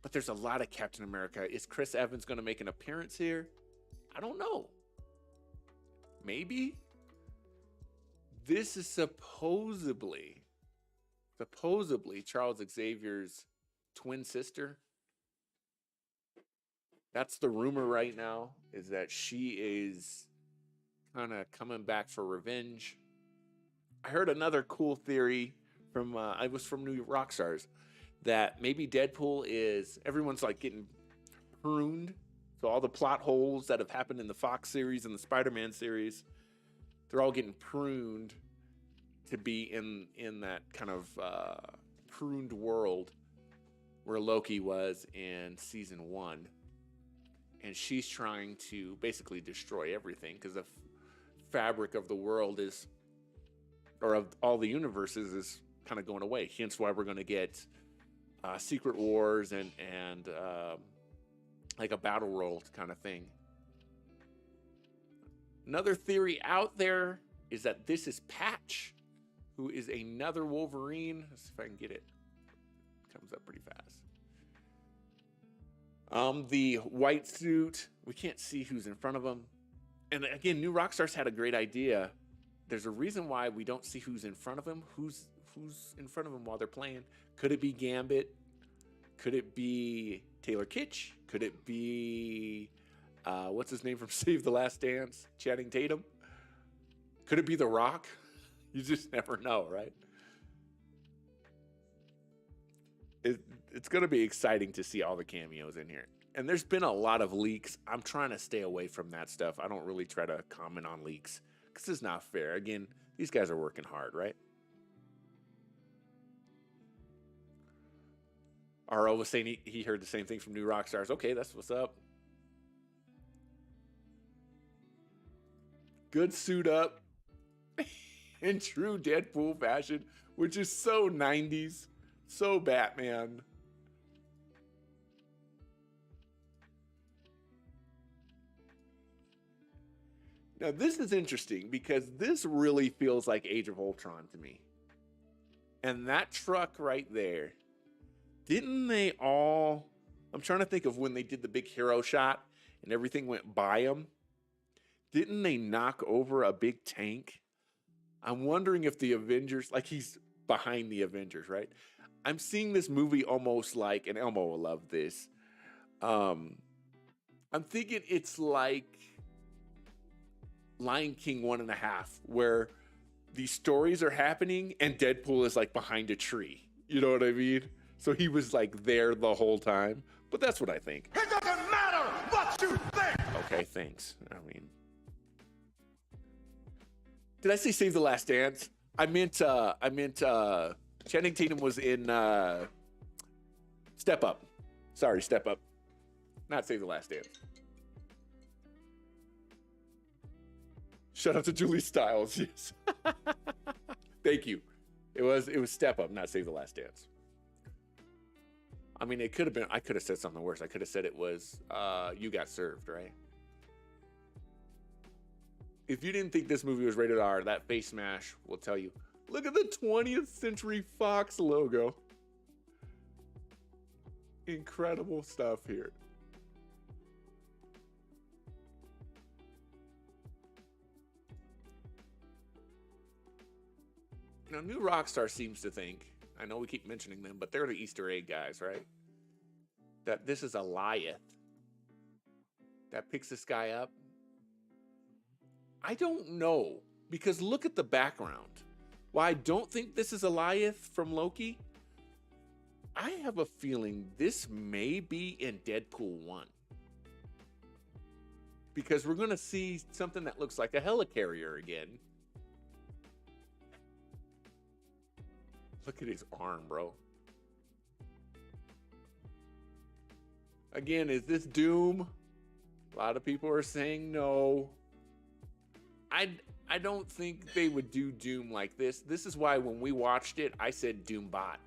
but there's a lot of Captain America. Is Chris Evans going to make an appearance here? I don't know. Maybe. This is supposedly Charles Xavier's twin sister. That's the rumor right now, is that she is kind of coming back for revenge. I heard another cool theory from, I was from New Rockstars, that maybe Deadpool is, everyone's like getting pruned. So all the plot holes that have happened in the Fox series and the Spider-Man series, they're all getting pruned to be in that kind of pruned world where Loki was in season 1. And she's trying to basically destroy everything because the fabric of the world is, or of all the universes, is kind of going away. Hence why we're going to get Secret Wars and like a battle royal kind of thing. Another theory out there is that this is Patch, who is another Wolverine. Let's see if I can get it. Comes up pretty fast. The white suit, we can't see who's in front of him. And again, New Rockstars had a great idea. There's a reason why we don't see who's in front of him. Who's in front of him while they're playing? Could it be Gambit? Could it be Taylor Kitsch? Could it be, what's his name from Save the Last Dance? Channing Tatum? Could it be The Rock? You just never know, right? It's going to be exciting to see all the cameos in here. And there's been a lot of leaks. I'm trying to stay away from that stuff. I don't really try to comment on leaks because it's not fair. Again, these guys are working hard, right? RO was saying he heard the same thing from New Rockstars. Okay, that's what's up. Good suit up in true Deadpool fashion, which is so 90s, so Batman. Now, this is interesting because this really feels like Age of Ultron to me. And that truck right there, didn't they all... I'm trying to think of when they did the big hero shot and everything went by them. Didn't they knock over a big tank? I'm wondering if the Avengers... Like, he's behind the Avengers, right? I'm seeing this movie almost like... And Elmo will love this. I'm thinking it's like Lion King 1.5, where these stories are happening and Deadpool is like behind a tree. You know what I mean? So he was like there the whole time. But that's what I think.
It doesn't matter what you think.
Okay, thanks. I mean, did I say Save the Last Dance? I meant Channing Tatum was in Step Up. Sorry, Step Up. Not Save the Last Dance. Shout out to Julie Stiles. Yes. Thank you. It was Step Up, not Save the Last Dance. I mean, it could have been, I could have said something worse. I could have said it was You Got Served, right? If you didn't think this movie was rated R, that face smash will tell you. Look at the 20th Century Fox logo. Incredible stuff here. Now, New Rockstar seems to think, I know we keep mentioning them, but they're the Easter egg guys, right? That this is a Goliath that picks this guy up. I don't know, because look at the background. While I don't think this is Goliath from Loki, I have a feeling this may be in Deadpool 1. Because we're going to see something that looks like a helicarrier again. Look at his arm, bro. Again, is this Doom? A lot of people are saying no. I don't think they would do Doom like this. This is why when we watched it, I said Doombot.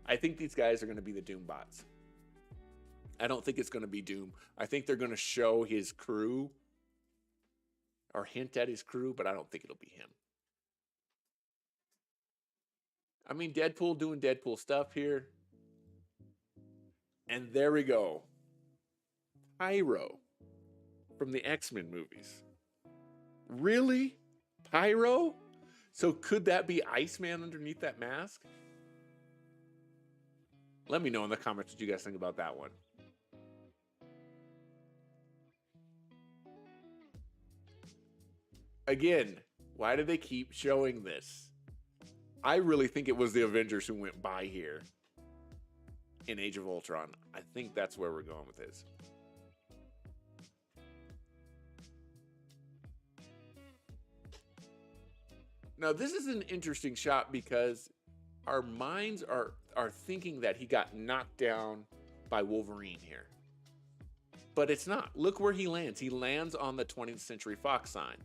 I think these guys are going to be the Doombots. I don't think it's going to be Doom. I think they're going to show his crew or hint at his crew, but I don't think it'll be him. I mean, Deadpool doing Deadpool stuff here. And there we go. Pyro from the X-Men movies. Really? Pyro? So could that be Iceman underneath that mask? Let me know in the comments what you guys think about that one. Again, why do they keep showing this? I really think it was the Avengers who went by here in Age of Ultron. I think that's where we're going with this. Now, this is an interesting shot because our minds are thinking that he got knocked down by Wolverine here. But it's not. Look where he lands. He lands on the 20th Century Fox sign.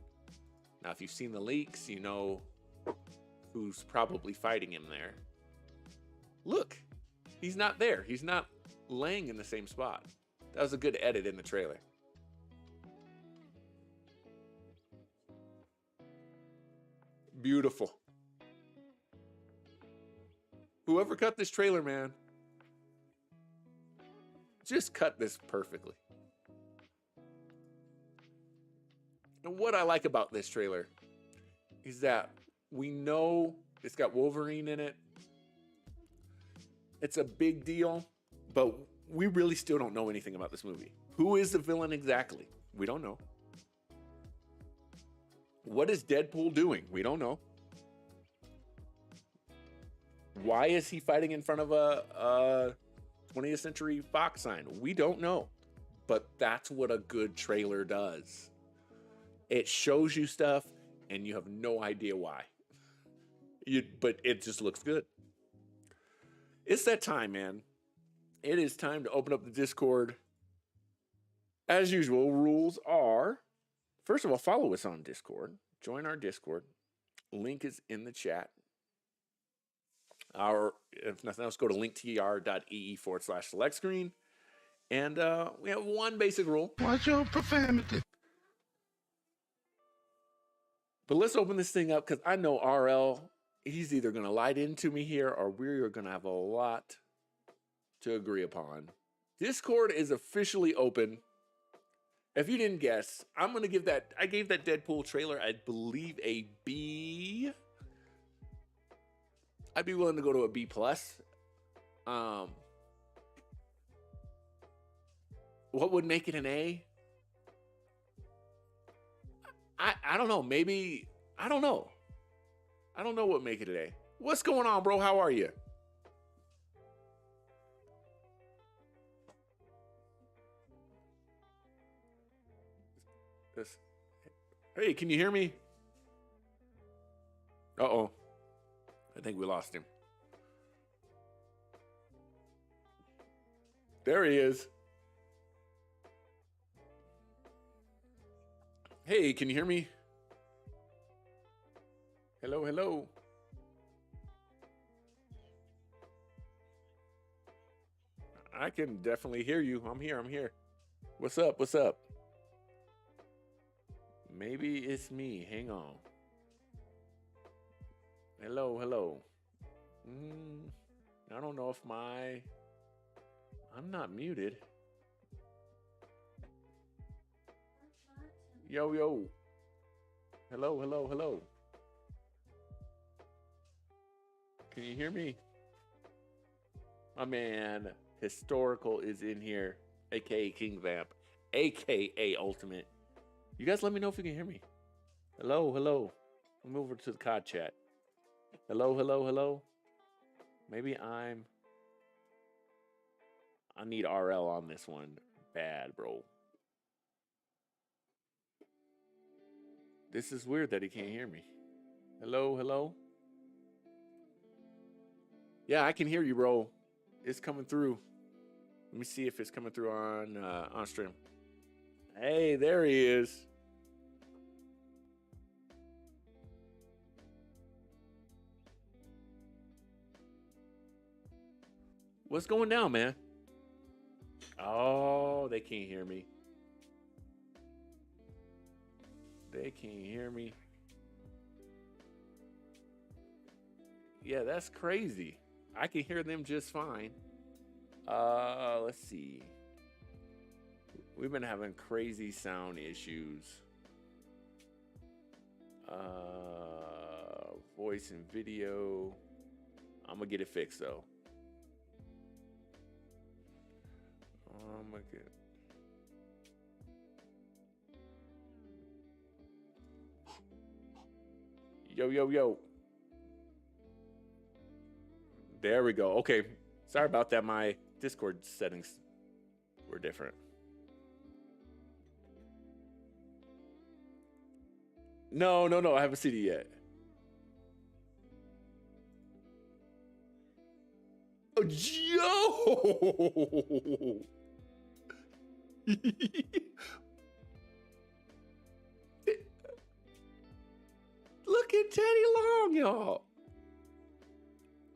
Now, if you've seen the leaks, you know who's probably fighting him there. Look, he's not there. He's not laying in the same spot. That was a good edit in the trailer. Beautiful. Whoever cut this trailer, man, just cut this perfectly. And what I like about this trailer is that we know it's got Wolverine in it. It's a big deal, but we really still don't know anything about this movie. Who is the villain exactly? We don't know. What is Deadpool doing? We don't know. Why is he fighting in front of a 20th Century Fox sign? We don't know. But that's what a good trailer does. It shows you stuff and you have no idea why. But it just looks good. It's that time, man. It is time to open up the Discord. As usual, rules are, first of all, follow us on Discord. Join our Discord. Link is in the chat. If nothing else, go to linktr.ee/select screen. And we have one basic rule.
Watch your profanity.
But let's open this thing up because I know RL, he's either going to light into me here or we're going to have a lot to agree upon. Discord is officially open. If you didn't guess, I'm going to give that, I gave that Deadpool trailer, I believe, a B. I'd be willing to go to a B+. What would make it an A? I don't know. Maybe, I don't know. I don't know what make it an A. What's going on, bro? How are you? Hey, can you hear me? Uh-oh. I think we lost him. There he is. Hey, can you hear me? Hello, hello. I can definitely hear you. I'm here. What's up? What's up? Maybe it's me. Hang on. Hello, hello. I don't know if I'm not muted. Yo, yo. Hello, hello, hello. Can you hear me? My man, Historical is in here, aka King Vamp, aka Ultimate. You guys let me know if you can hear me. Hello, hello. Let me over to the COD chat. Hello, hello, hello. Maybe I need RL on this one. Bad, bro. This is weird that he can't hear me. Hello, hello. Yeah, I can hear you, bro. It's coming through. Let me see if it's coming through on stream. Hey, there he is. What's going down, man? Oh, they can't hear me. They can't hear me. Yeah, that's crazy. I can hear them just fine. Let's see. We've been having crazy sound issues. Voice and video. I'm gonna get it fixed though. I'm gonna get. Yo, yo, yo. There we go. Okay. Sorry about that. My Discord settings were different. No, no, no. I haven't seen it yet. Oh, yo! Look at Teddy Long, y'all.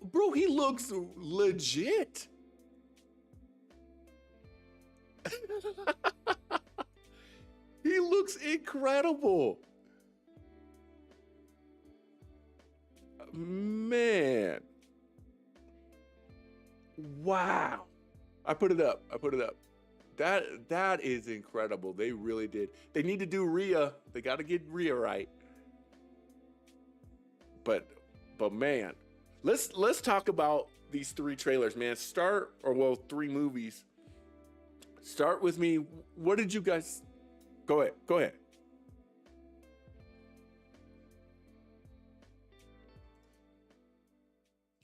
Bro, he looks legit. He looks incredible. Man. Wow. I put it up. That is incredible. They really did. They need to do Rhea. They got to get Rhea right. But man, let's talk about these three trailers, man. Three movies. Start with me. What did you guys? Go ahead.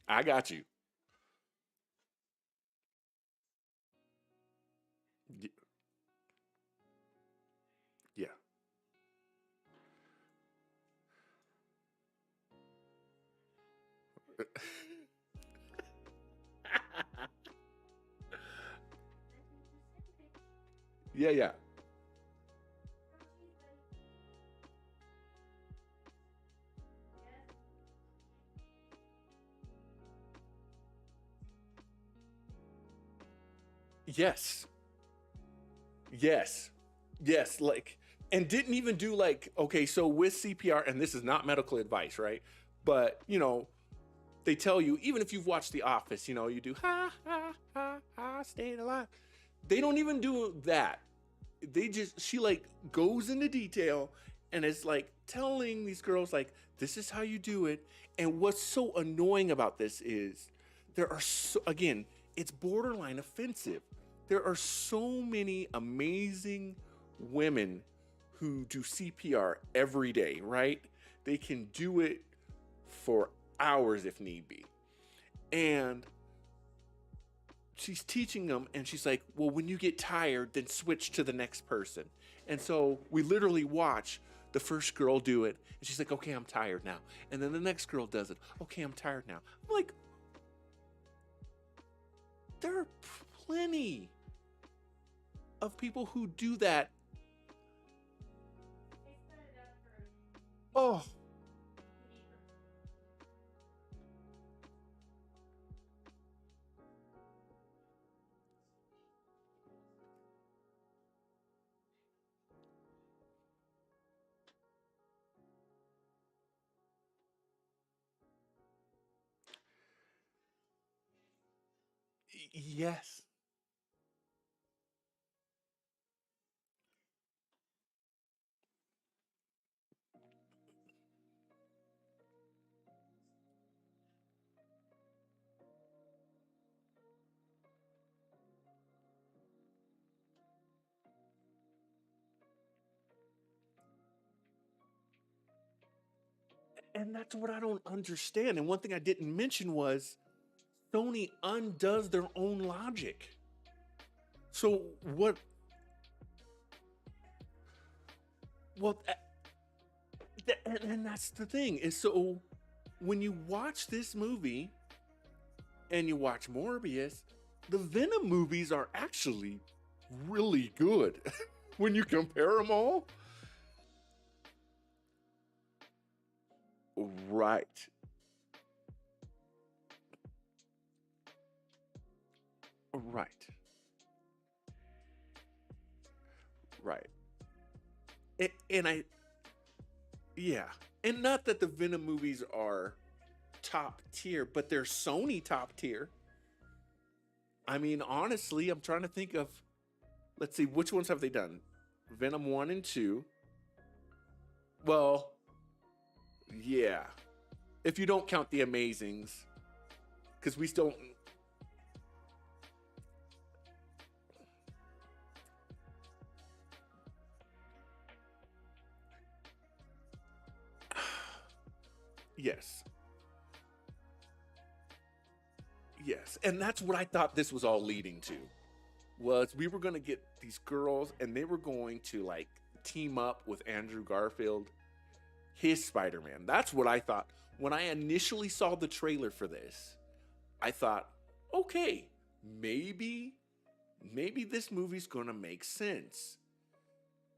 I got you. Y- Yeah. Yeah, yeah. Yes. Yes. Yes. Like, and didn't even do like, okay, so with CPR, and this is not medical advice, right? But, they tell you, even if you've watched The Office, you do staying alive. They don't even do that. She like goes into detail and is like telling these girls, like, this is how you do it. And what's so annoying about this is again, it's borderline offensive. There are so many amazing women who do CPR every day, right? They can do it for hours if need be. And she's teaching them and she's like, well, when you get tired, then switch to the next person. And so we literally watch the first girl do it. And she's like, okay, I'm tired now. And then the next girl does it. Okay, I'm tired now. I'm like, there are plenty of people who do that. Oh, yes. And that's what I don't understand. And one thing I didn't mention was Sony undoes their own logic. So what? Well, and that's the thing is, so when you watch this movie and you watch Morbius, the Venom movies are actually really good when you compare them all. Right, right, right. And I, yeah, and not that the Venom movies are top tier, but they're Sony top tier. I mean, honestly, I'm trying to think of, let's see, which ones have they done? Venom 1 and 2. Well, yeah. If you don't count the Amazings, because we still... Yes. Yes. And that's what I thought this was all leading to. Was we were going to get these girls and they were going to like team up with Andrew Garfield, his Spider-Man. That's what I thought. When I initially saw the trailer for this, I thought, okay, maybe this movie's going to make sense.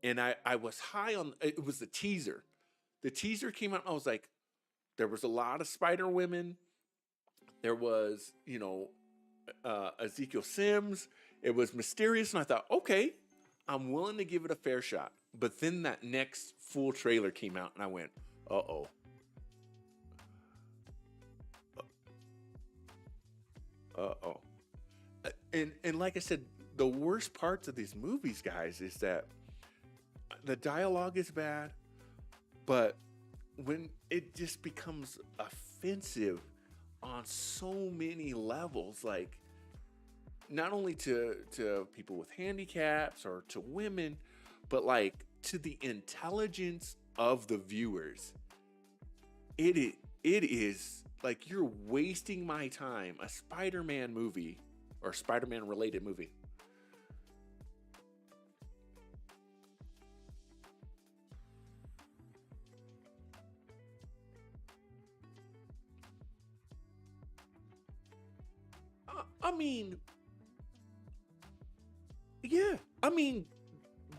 And I was high on, it was the teaser. The teaser came out and I was like, there was a lot of Spider Women. There was, Ezekiel Sims. It was mysterious. And I thought, okay, I'm willing to give it a fair shot. But then that next full trailer came out and I went, uh-oh. Uh-oh. And like I said, the worst parts of these movies, guys, is that the dialogue is bad, but when it just becomes offensive on so many levels, like not only to people with handicaps or to women, but like to the intelligence of the viewers. It is like you're wasting my time. A Spider-Man movie or Spider-Man related movie. I mean, yeah. I mean,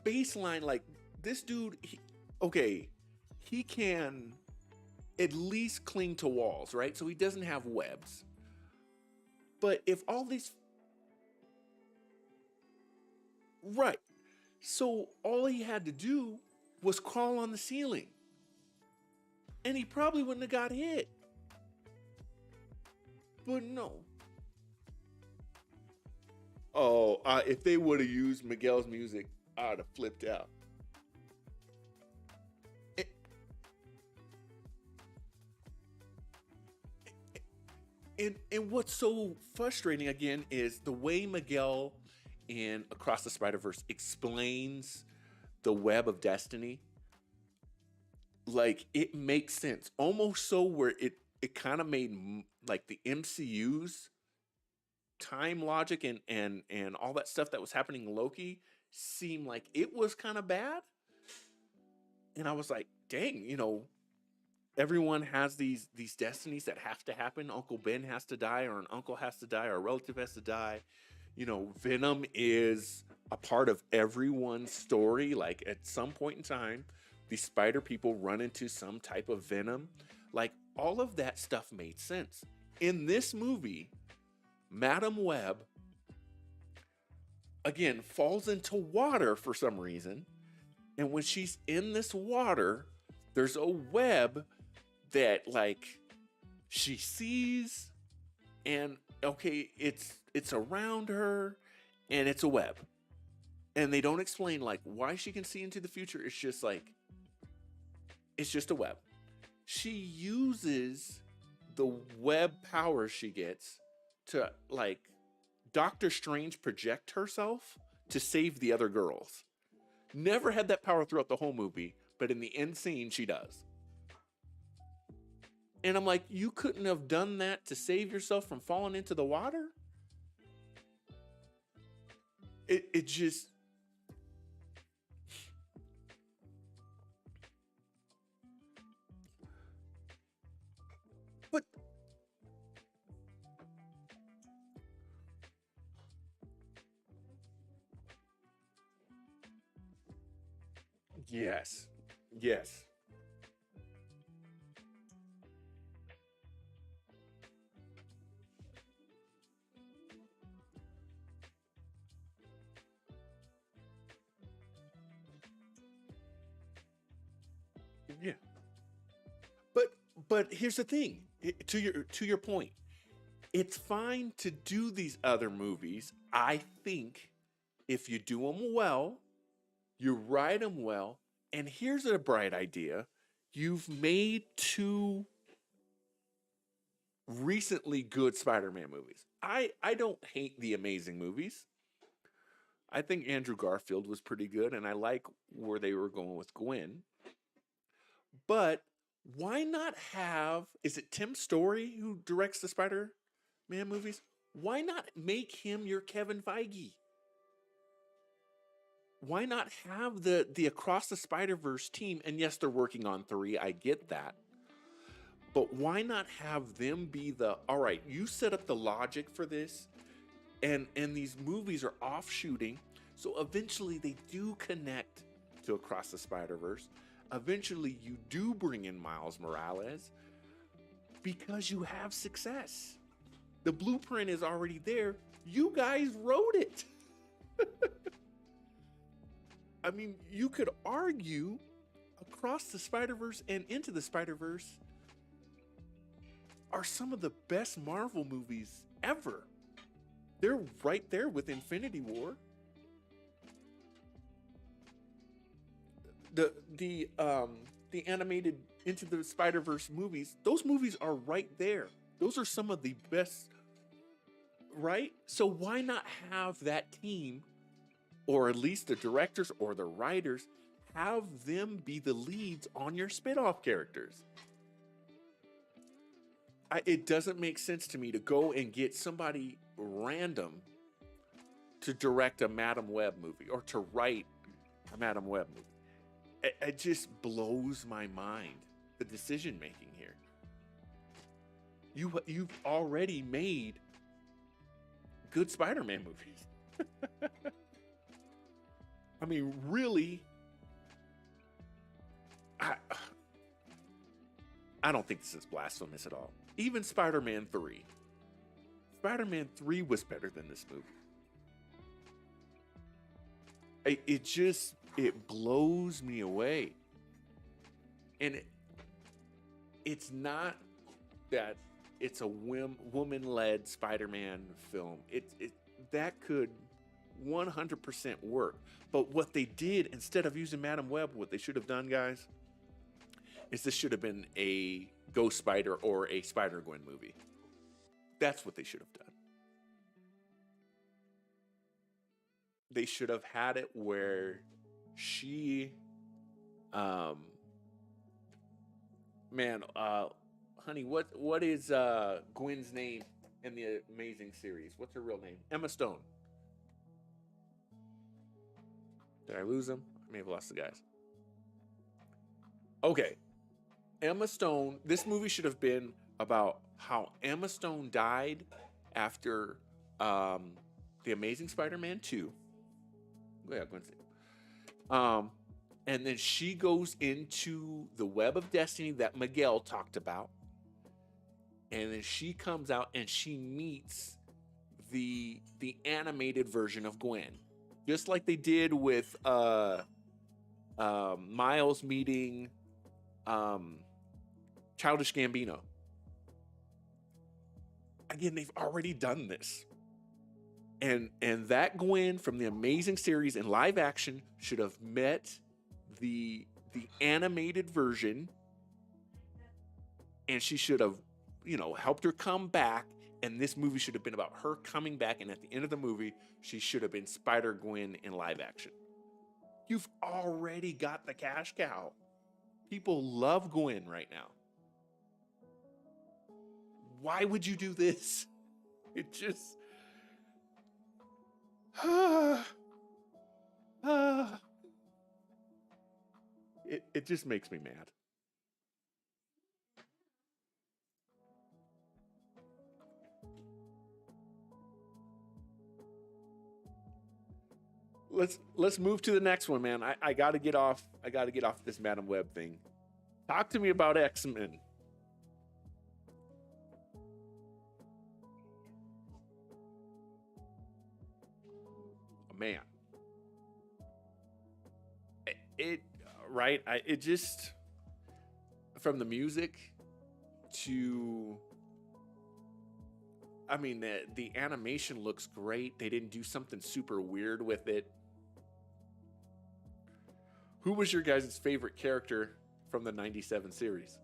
baseline, like this dude, he can at least cling to walls, right? So he doesn't have webs. But if all these... Right. So all he had to do was crawl on the ceiling. And he probably wouldn't have got hit. But no. Oh, if they would have used Miguel's music, I'd have flipped out. And what's so frustrating again is the way Miguel in Across the Spider-Verse explains the web of destiny. Like it makes sense, almost so where it kind of made like the MCU's time logic and all that stuff that was happening in Loki seemed like it was kind of bad. And I was like, dang, everyone has these destinies that have to happen. Uncle Ben has to die, or an uncle has to die, or a relative has to die. Venom is a part of everyone's story. Like at some point in time, the spider people run into some type of venom. Like all of that stuff made sense. In this movie, Madam Web, again, falls into water for some reason. And when she's in this water, there's a web that like she sees, and okay, it's around her, and it's a web. And they don't explain like why she can see into the future. It's just like, it's just a web. She uses the web power she gets to like Doctor Strange project herself to save the other girls. Never had that power throughout the whole movie, but in the end scene she does. And I'm like, you couldn't have done that to save yourself from falling into the water? It just... But... Yes. Yes. Yeah. But here's the thing. To your point, it's fine to do these other movies. I think if you do them well, you write them well, and here's a bright idea. You've made two recently good Spider-Man movies. I don't hate the Amazing movies. I think Andrew Garfield was pretty good, and I like where they were going with Gwen. But why not have, is it Tim Story who directs the Spider-Man movies? Why not make him your Kevin Feige? Why not have the Across the Spider-Verse team? And yes, they're working on 3. I get that. But why not have them be all right, you set up the logic for this, and these movies are offshooting, so eventually they do connect to Across the Spider-Verse. Eventually you do bring in Miles Morales because you have success. The blueprint is already there. You guys wrote it. I mean, you could argue Across the Spider-Verse and Into the Spider-Verse are some of the best Marvel movies ever. They're right there with Infinity War. The animated Into the Spider-Verse movies, those movies are right there. Those are some of the best, right? So why not have that team, or at least the directors or the writers, have them be the leads on your spin-off characters? It doesn't make sense to me to go and get somebody random to direct a Madam Web movie or to write a Madam Web movie. It just blows my mind, the decision making here. You've already made good Spider-Man movies. I mean, really, I don't think this is blasphemous at all. Even Spider-Man 3. Spider-Man 3 was better than this movie. It blows me away. And it's not that it's a woman-led Spider-Man film. That could 100% work. But what they did, instead of using Madam Web, what they should have done, guys, is this should have been a Ghost Spider or a Spider-Gwen movie. That's what they should have done. They should have had it where she, honey, what is Gwen's name in the Amazing series? What's her real name? Emma Stone. Did I lose him? I may have lost the guys. Okay. Emma Stone, this movie should have been about how Emma Stone died after The Amazing Spider-Man 2. Yeah, and then she goes into the web of destiny that Miguel talked about. And then she comes out and she meets the animated version of Gwen. Just like they did with Miles meeting Childish Gambino. Again, they've already done this. And that Gwen from the Amazing series in live action should have met the animated version, and she should have, helped her come back, and this movie should have been about her coming back, and at the end of the movie, she should have been Spider-Gwen in live action. You've already got the cash cow. People love Gwen right now. Why would you do this? It just... It just makes me mad. Let's move to the next one, man. I gotta get off this Madam Web thing. Talk to me about X-Men. Man, it just, from the music to, I mean, the animation looks great. They didn't do something super weird with it. Who was your guys' favorite character from the 97 series?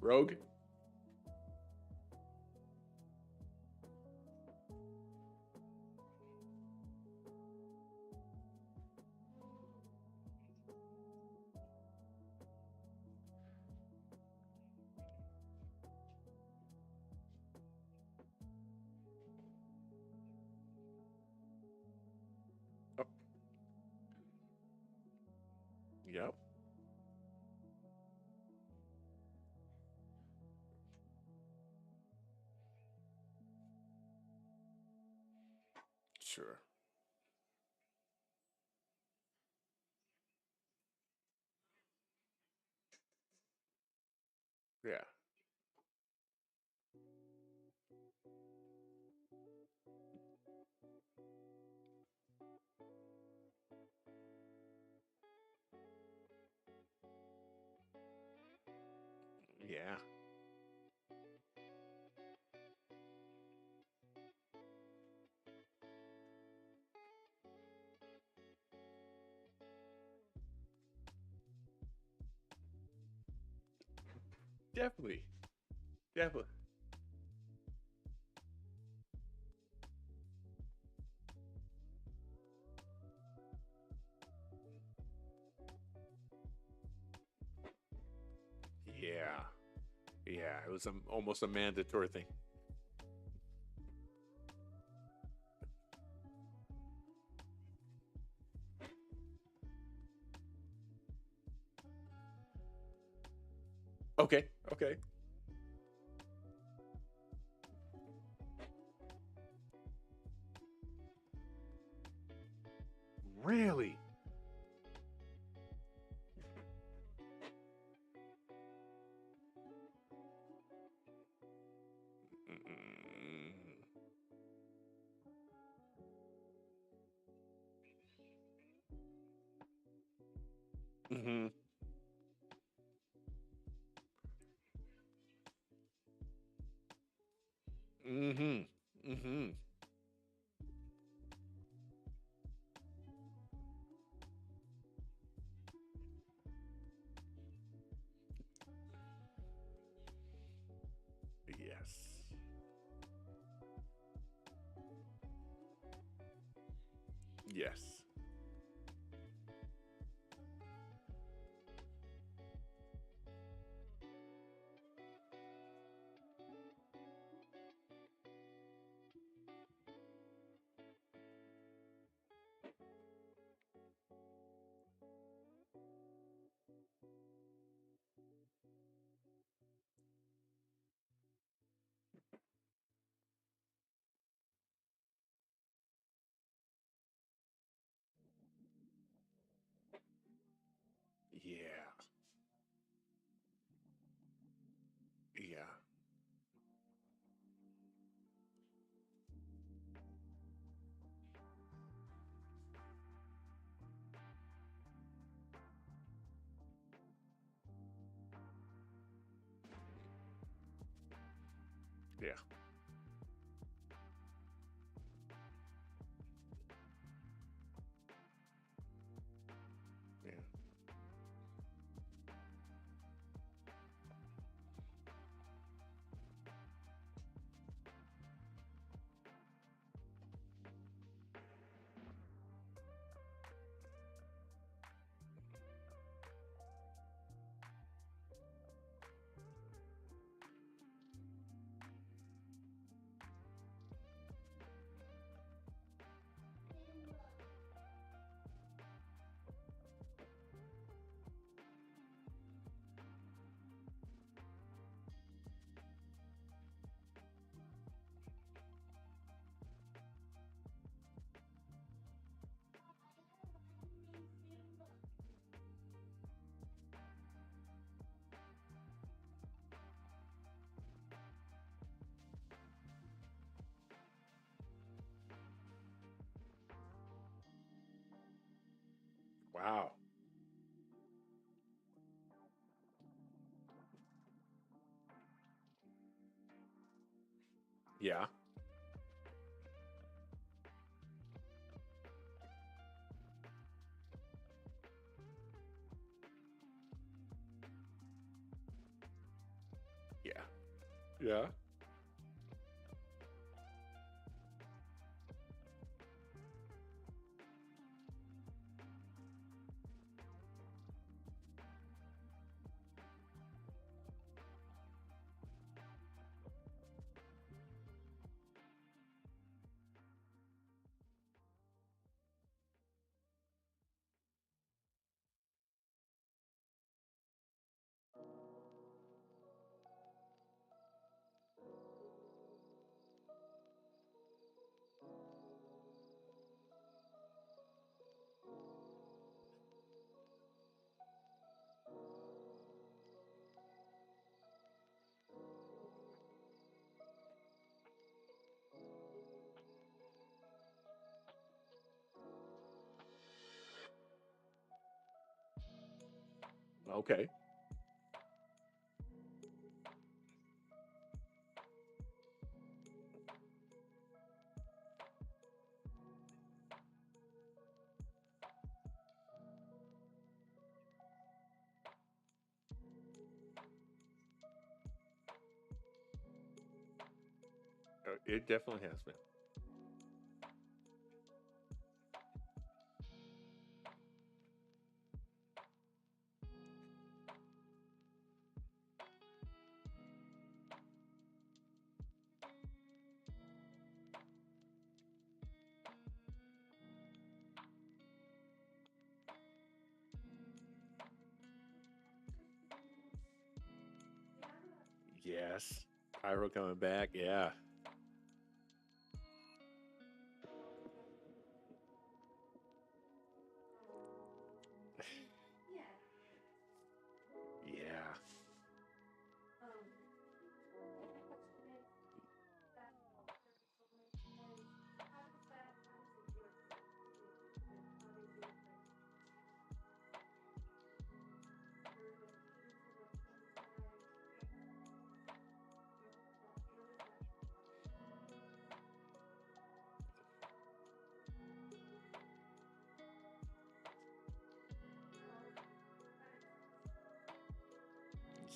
Rogue? Oh. Yep. Sure. Yeah. Yeah. Definitely. Definitely. Yeah. Yeah. It was almost a mandatory thing. Okay. Okay. Really? Mm-hmm. Mm-hmm. Mm-hmm. Yes. Yes. Yeah. Yeah. Yeah. Yeah. Wow. Yeah. Yeah. Yeah. Okay. It definitely has been. Yes. Pyro coming back. Yeah. Yeah.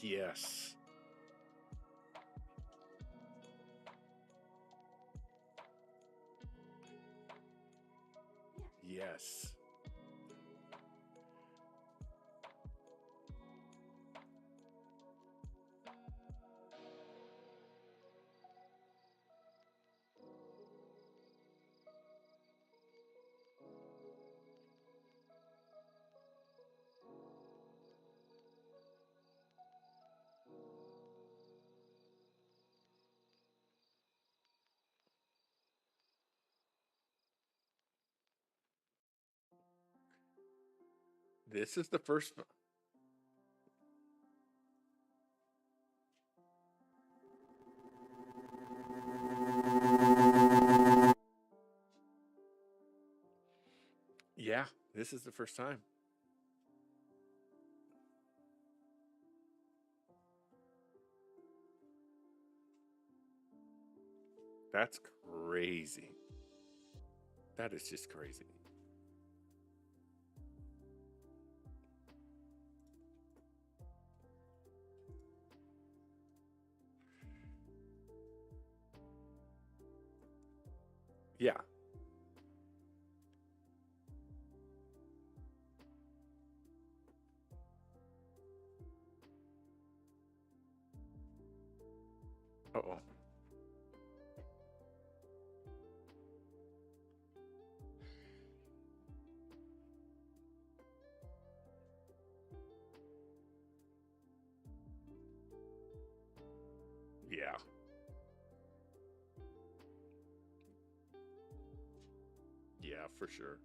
Yes. Yes. This is the first. Yeah. This is the first time. That's crazy. That is just crazy. Yeah. Uh oh. Yeah. Yeah, for sure.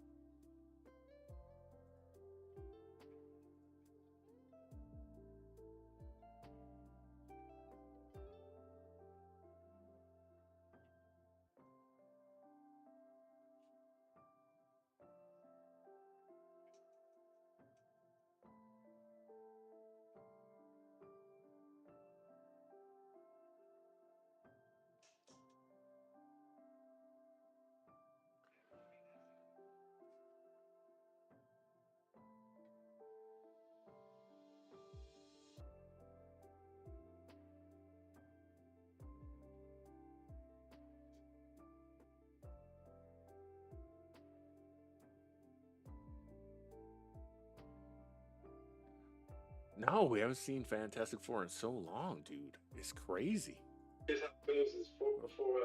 No, we haven't seen Fantastic Four in so long, dude. It's crazy.
Here's how it goes is before.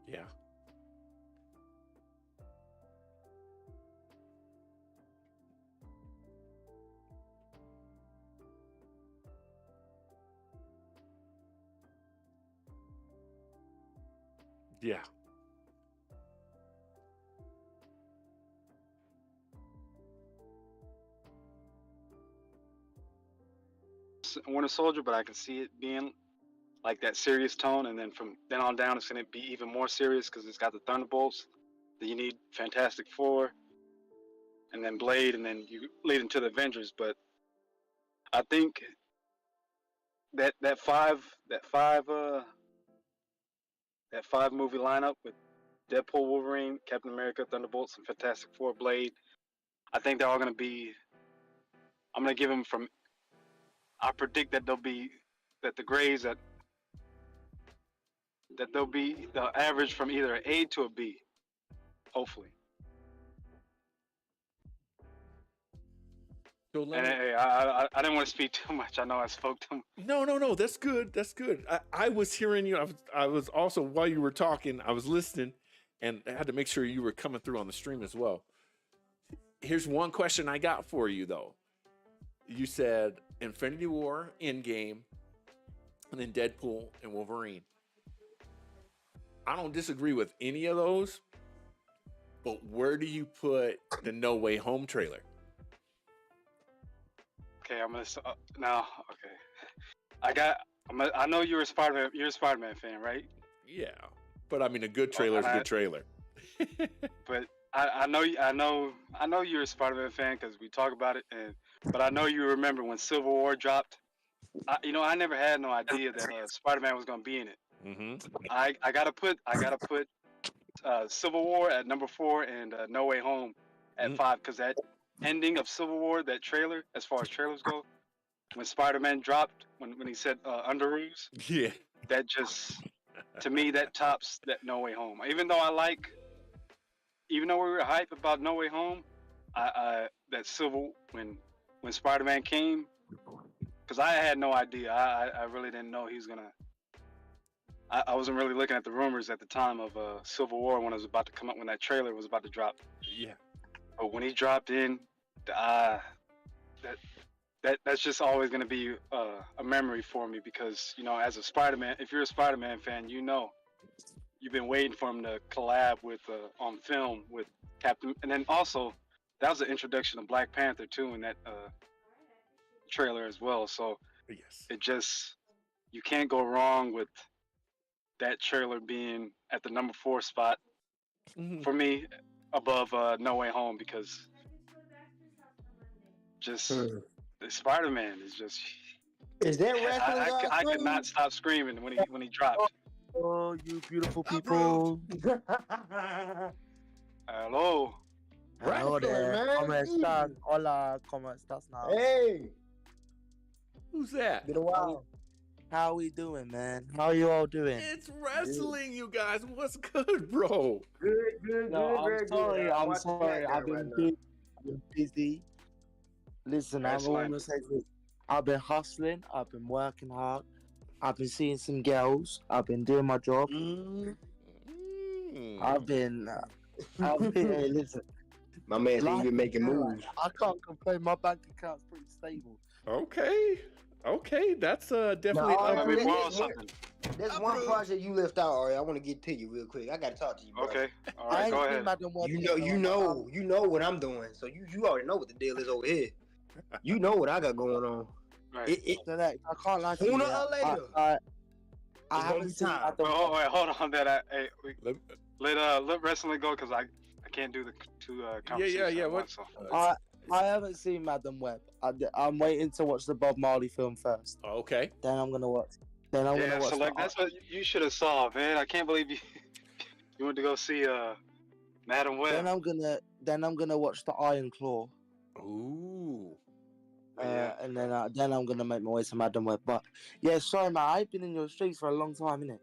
Yeah. Yeah.
Winter Soldier, but I can see it being like that serious tone, and then from then on down, it's going to be even more serious because it's got the Thunderbolts. Then you need Fantastic Four, and then Blade, and then you lead into the Avengers. But I think that five movie lineup with Deadpool, Wolverine, Captain America, Thunderbolts, and Fantastic Four, Blade. I think they're all going to be. I'm going to give them from. I predict that the grades that they'll be the average from either an A to a B, hopefully.
So
And I didn't want to speak too much. I know I spoke too much.
No. That's good. That's good. I was hearing you. I was also, while you were talking, I was listening, and I had to make sure you were coming through on the stream as well. Here's one question I got for you, though. You said Infinity War, Endgame, and then Deadpool and Wolverine. I don't disagree with any of those, but where do you put the No Way Home trailer?
Okay, I'm gonna now. Okay, I know you're a Spider-Man. You're a Spider-Man fan, right?
Yeah, but I mean, a good trailer is a good trailer.
But I know you're a Spider-Man fan because we talk about it, but I know you remember when Civil War dropped. I never had no idea that Spider-Man was gonna be in it.
Mm-hmm.
I gotta put Civil War at number 4 and No Way Home at 5 because that ending of Civil War, that trailer, as far as trailers go, when Spider-Man dropped, when he said Underoos,
Yeah,
that just, to me, that tops that No Way Home. Even though we were hyped about No Way Home, that when Spider-Man came, because I had no idea. I really didn't know he was gonna. I wasn't really looking at the rumors at the time of Civil War when it was about to come up, when that trailer was about to drop.
yeah.
But when he dropped in, that's just always going to be a memory for me because, as a Spider-Man, if you're a Spider-Man fan, you've been waiting for him to collab with on film with Captain, and then also that was the introduction of Black Panther too in that trailer as well. So
Yes.
you can't go wrong with that trailer being at the number 4 spot for me above No Way Home because just the Spider-Man is just.
Is that wrestling?
I could not stop screaming when he dropped.
Oh, you beautiful people.
Hello.
Hello there.
man.
¿Cómo estás? Hola, ¿cómo estás now?
Hey,
Who's that?
been a while.
How we doing, man? How you all doing?
It's wrestling, you guys. What's good, bro?
Good,
No, I'm
very
sorry.
good.
I'm
watching
sorry.
SmackDown
I've been
right now.
busy. I've been busy. Listen,
That's
I'm
fine.
gonna say this. I've been hustling. I've been working hard. I've been seeing some girls. I've been doing my job. I've been. Hey, listen.
My man said you been making
Life-
moves.
I can't complain. My bank account's pretty stable.
Okay, that's definitely
No,
Let me
Let
borrow
me-
something.
There's one project you left out, Ari. I want to get to you real quick. I got to talk to you, bro.
Okay. All
I
right.
ain't
Go
seen
ahead.
Madam Web
You
yet,
know,
though.
you know what I'm doing. So you already know what the deal is over here. You know what I got going on.
Right.
So that, I can't lie to you.
Sooner
yeah.
or later.
I
It's gonna
haven't
be
seen
time.
Madam
Oh, wait, hold on.
Let-
Let wrestling go because I can't do the two conversations.
yeah,
at
what-
once, so.
I haven't seen Madam Web. I'm waiting to watch the Bob Marley film first.
Okay.
Then I'm gonna watch. Then I'm
Yeah,
gonna watch.
so like that's what you should have saw, man. I can't believe you you went to go see Madam Web.
Then I'm gonna watch the Iron Claw.
Ooh.
Yeah.
And then I'm gonna make my way to Madden Web. But yeah, sorry, man. I've been in your streets for a long time, innit?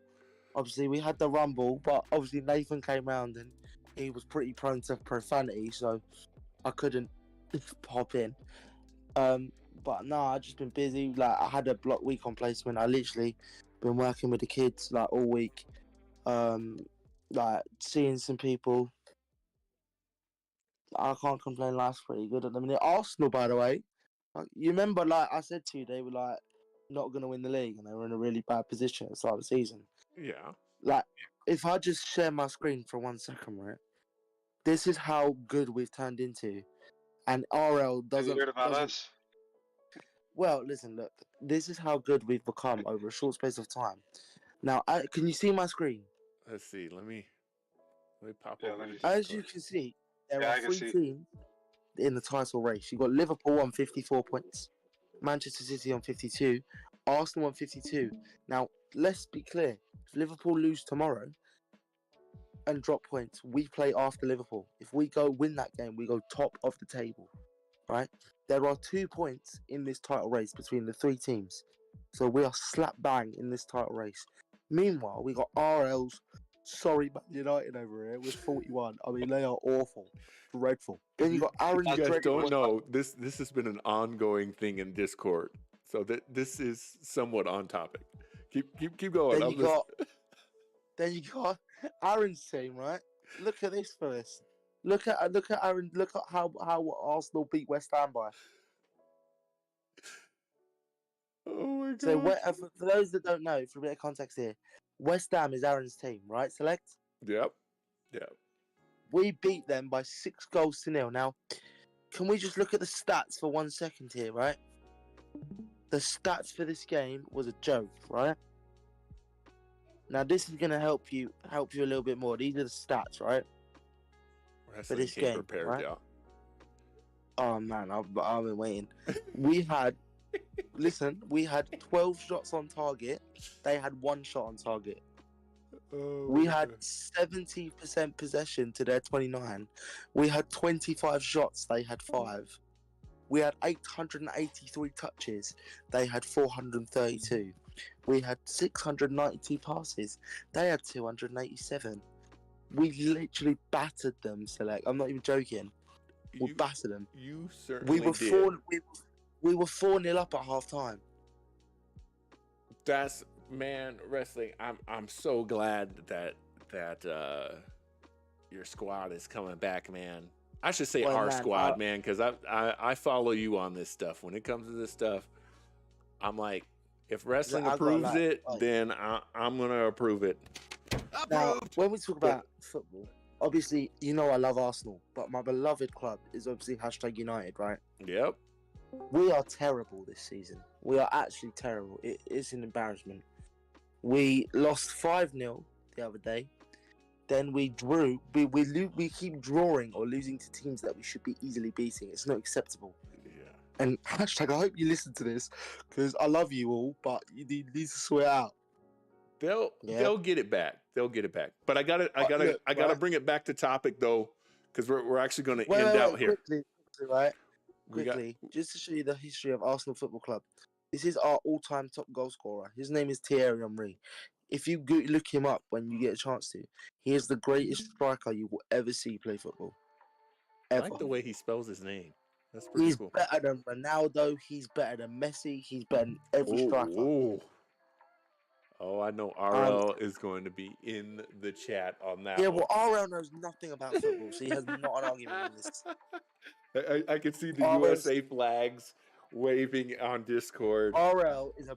Obviously, we had the Rumble, but obviously Nathan came round and he was pretty prone to profanity, so I couldn't pop in. But no, I've just been busy. Like, I had a block week on placement. I literally been working with the kids like all week. Like seeing some people. I can't complain. Life's pretty good at the minute. Arsenal, by the way, like, you remember, like I said to you, they were like not gonna win the league, and they were in a really bad position at the start of the season.
Yeah.
Like, if I just share my screen for 1 second, right? This is how good we've turned into, and RL
Have you
doesn't.
heard about
doesn't
us?
Well, listen, look. This is how good we've become over a short space of time. Now, can you see my screen?
Let's see. Let me pop
Yeah,
over.
let me
to
see.
As
Discord.
you can see, there
Yeah,
are
I can
3
see.
teams in the title race. You got Liverpool on 54 points, Manchester City on 52, Arsenal on 52. Now, let's be clear: if Liverpool lose tomorrow and drop points, we play after Liverpool. If we go win that game, we go top of the table, right? There are 2 points in this title race between the 3 teams, so we are slap bang in this title race. Meanwhile, we got RL's sorry Man United over here with 41. I mean, they are awful, dreadful. Then you got Aaron.
You guys
Dreadful
don't
with-
know this has been an ongoing thing in Discord, so that this is somewhat on topic. Keep going.
Then then you got Aaron's team, right? Look at this for this. Look at Aaron. Look at how Arsenal beat West Ham by.
Oh my god.
So for those that don't know, for a bit of context here, West Ham is Aaron's team, right? Select.
Yep.
We beat them by 6 goals to 0. Now, can we just look at the stats for 1 second here, right? The stats for this game was a joke, right? Now this is gonna help you a little bit more. These are the stats, right?
Wrestling
this
came
game,
prepared,
right?
yeah.
Oh man, I've been waiting. We had 12 shots on target. They had 1 shot on target.
Oh
We
my
had
God.
70% possession to their 29. We had 25 shots. They had 5. We had 883 touches. They had 432. We had 692 passes. They had 287. We literally battered them, Select. I'm not even joking. We battered them.
You certainly
We were
did.
we were 4-0 up at half time.
That's wrestling. I'm so glad that your squad is coming back, man. I should say
Well,
our
man,
squad, man, because I follow you on this stuff. When it comes to this stuff, I'm like, if wrestling
I got,
approves
like,
it, then I'm gonna approve it.
Now, when we talk about football, obviously, you know I love Arsenal, but my beloved club is obviously #United, right?
Yep.
We are terrible this season. We are actually terrible. It is an embarrassment. We lost 5-0 the other day. Then we drew. We keep drawing or losing to teams that we should be easily beating. It's not acceptable.
Yeah.
And #, I hope you listen to this because I love you all, but you need to swear out.
They'll get it back. They'll get it back. But I gotta
right?
bring it back to topic though, because we're actually gonna
Wait,
end
wait,
out
wait,
here.
quickly, right?
We got-
Quickly, just to show you the history of Arsenal Football Club. This is our all-time top goal scorer. His name is Thierry Henry. If you look him up when you get a chance to, he is the greatest striker you will ever see play football.
I
Ever.
like the way he spells his name. That's pretty
He's
cool.
better than Ronaldo. He's better than Messi. He's better than every striker.
Oh, I know RL is going to be in the chat on that.
Yeah,
one.
well, RL knows nothing about football, so he has not an argument in this.
I can see the
RL's
USA flags waving on Discord.
RL is a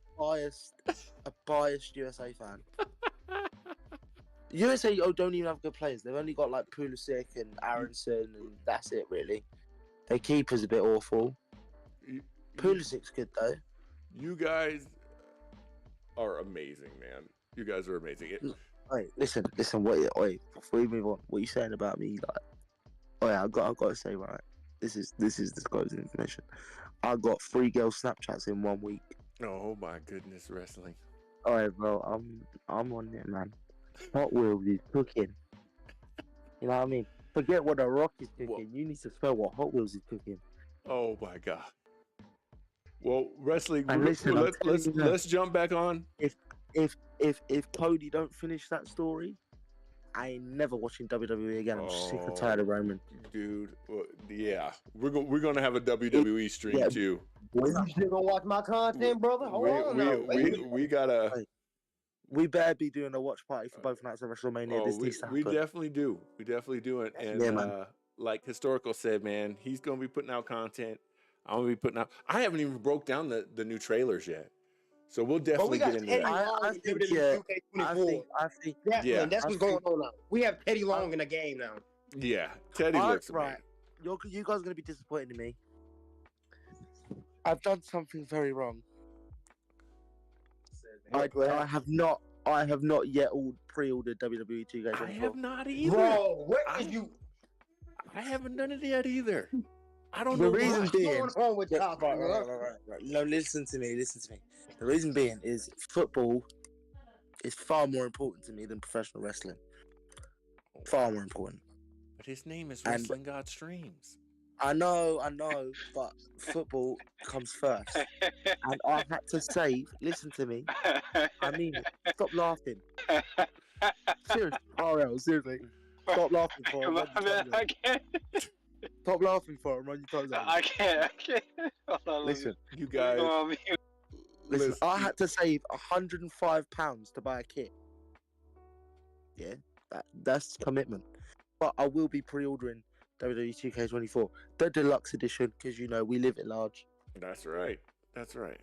biased USA fan. USA don't even have good players. They've only got like Pulisic and Aronson, and that's it really. Their keeper's a bit awful. Pulisic's good though.
You guys are amazing, man. You guys are amazing.
Wait, listen. Wait. Before we move on, what are you saying about me? Like, oh yeah, I got to say, right. This is disclosing information. I got 3 girl Snapchats in 1 week.
Oh my goodness, wrestling.
Alright, bro. I'm on it, man. Hot Wheels is cooking. You know what I mean? Forget what The Rock is cooking.
Well-
You need to spell what Hot Wheels is cooking.
Oh my god. Well, wrestling.
And listen, I'm
let's
telling you now.
let's jump back on.
If Cody don't finish that story, I ain't never watching WWE again. I'm sick and tired of Roman.
Dude. Well, yeah, we're gonna have a WWE stream
Yeah.
too.
Well, you still gonna watch my content, brother? Hold on now.
We gotta.
Hey, we better be doing a watch party for both nights of WrestleMania. This needs to
we
happen.
definitely do. We definitely do it. And
Yeah, man.
like Historical said, man, he's gonna be putting out content. I'm gonna be putting out. I haven't even broke down the new trailers yet, so we'll
But
definitely
we got
get into
Teddy
that.
Long
I
in
think,
WWE
yeah,
2K24.
I think.
Yeah.
That's what's going on now. We have Teddy Long in the game now.
Yeah, Teddy looks
right. You guys are gonna be disappointed in me. I've done something very wrong. I have not yet pre-ordered WWE 2K24.
I have not either.
Bro, what
I-
is you?
I haven't done it yet either. I don't
The
know
reason
why.
What's
being-
going on with
Yeah,
y'all?
right. No, listen to me. The reason being is football is far more important to me than professional wrestling. Far more important.
But his name is
And-
Wrestling God Streams.
I know, but football comes first. And I had to save. Listen to me. I mean it. Stop laughing. Seriously, RL, seriously. Stop laughing for him.
I can't.
Stop laughing for him. Run your toes out.
I can't. Hold on,
Listen,
You guys,
Go on mute.
listen. I had to save £105 to buy a kit. Yeah, that's commitment. But I will be pre-ordering WWE 2K24, the deluxe edition, because you know we live it large.
That's right. That's right.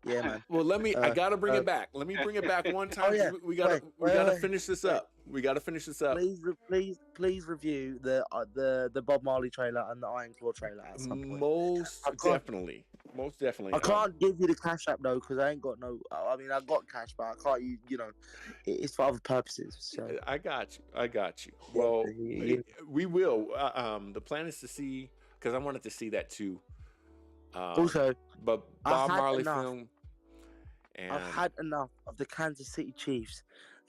Yeah, man.
Well, let me. I gotta bring
uh,
it back. Let me bring it back one time.
yeah.
We gotta.
Wait,
we gotta
wait,
finish this
wait.
up. We gotta finish this up.
Please review the Bob Marley trailer and the Iron Claw trailer at some point.
Most
I can't-
definitely. Most definitely.
I can't give you the cash app though because I ain't got no. I mean, I got cash, but I can't. You know, it's for other purposes. So
I got you. I got you. Well, we will. The plan is to see because I wanted to see that too.
also,
but
I
Bob
had
Marley
enough.
film. And
I've had enough of the Kansas City Chiefs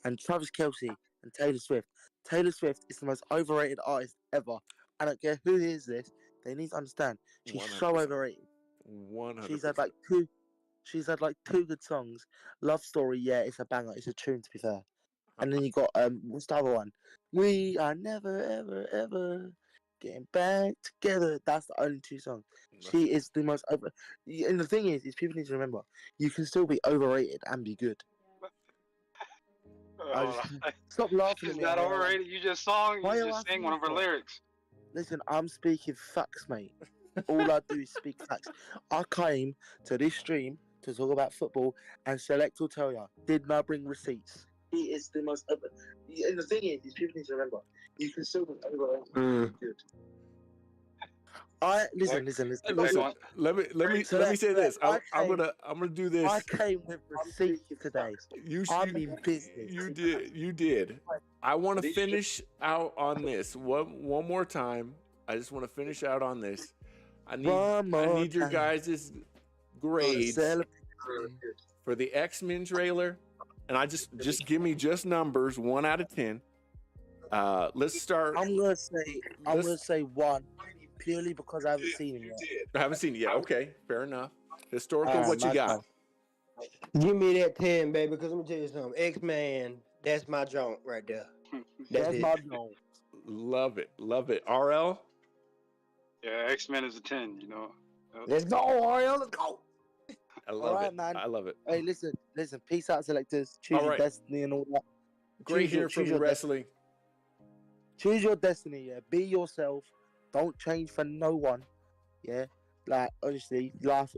and Travis Kelce and Taylor Swift. Taylor Swift is the most overrated artist ever. I don't care who hears this. They need to understand she's so
100%.
overrated.
100%.
She's had like two good songs. Love Story, yeah, it's a banger. It's a tune to be fair. And then you got what's the other one? We are never ever ever getting back together. That's the only two songs. She is the most over. And the thing is people need to remember you can still be overrated and be good. Stop laughing
She's
at me.
not
Aaron.
overrated. You just sang.
Why
You
you
just
laughing
sang one of her
for?
lyrics.
Listen, I'm speaking facts, mate. All I do is speak facts. I came to this stream to talk about football, and Select will tell you, did not bring receipts. He is the most open. And the thing is people need to remember, you can still be overrated. Good. Listen.
Let me
So
let me say this. I'm
came-
gonna do this.
I came with receipts today.
You
I
you-
mean business.
You did. I want to finish out on this one more time. I just want to finish out on this. I need your
time.
guys' grades
Celebrate.
for the X-Men trailer, and I just give me just numbers 1 out of 10. Let's start.
I'm gonna say 1, purely because I haven't seen him yet.
I haven't seen it yet. Okay, fair enough. Historical,
Alright,
what you
my
got?
turn.
Give me that 10, baby, because let me tell you something. X-Man, that's my joint right there.
That's
it.
my goal.
Love it. RL.
Yeah, X-Men is a 10. You know.
Let's go, Ariel. Let's go.
I love
Alright,
it.
man.
I love it.
Hey, listen. Peace out, selectors. Choose
All
your
right.
destiny and all that.
Great
Choose your-
hearing from
choose
you,
your
wrestling.
Choose your destiny. Yeah, be yourself. Don't change for no one. Yeah, like honestly, life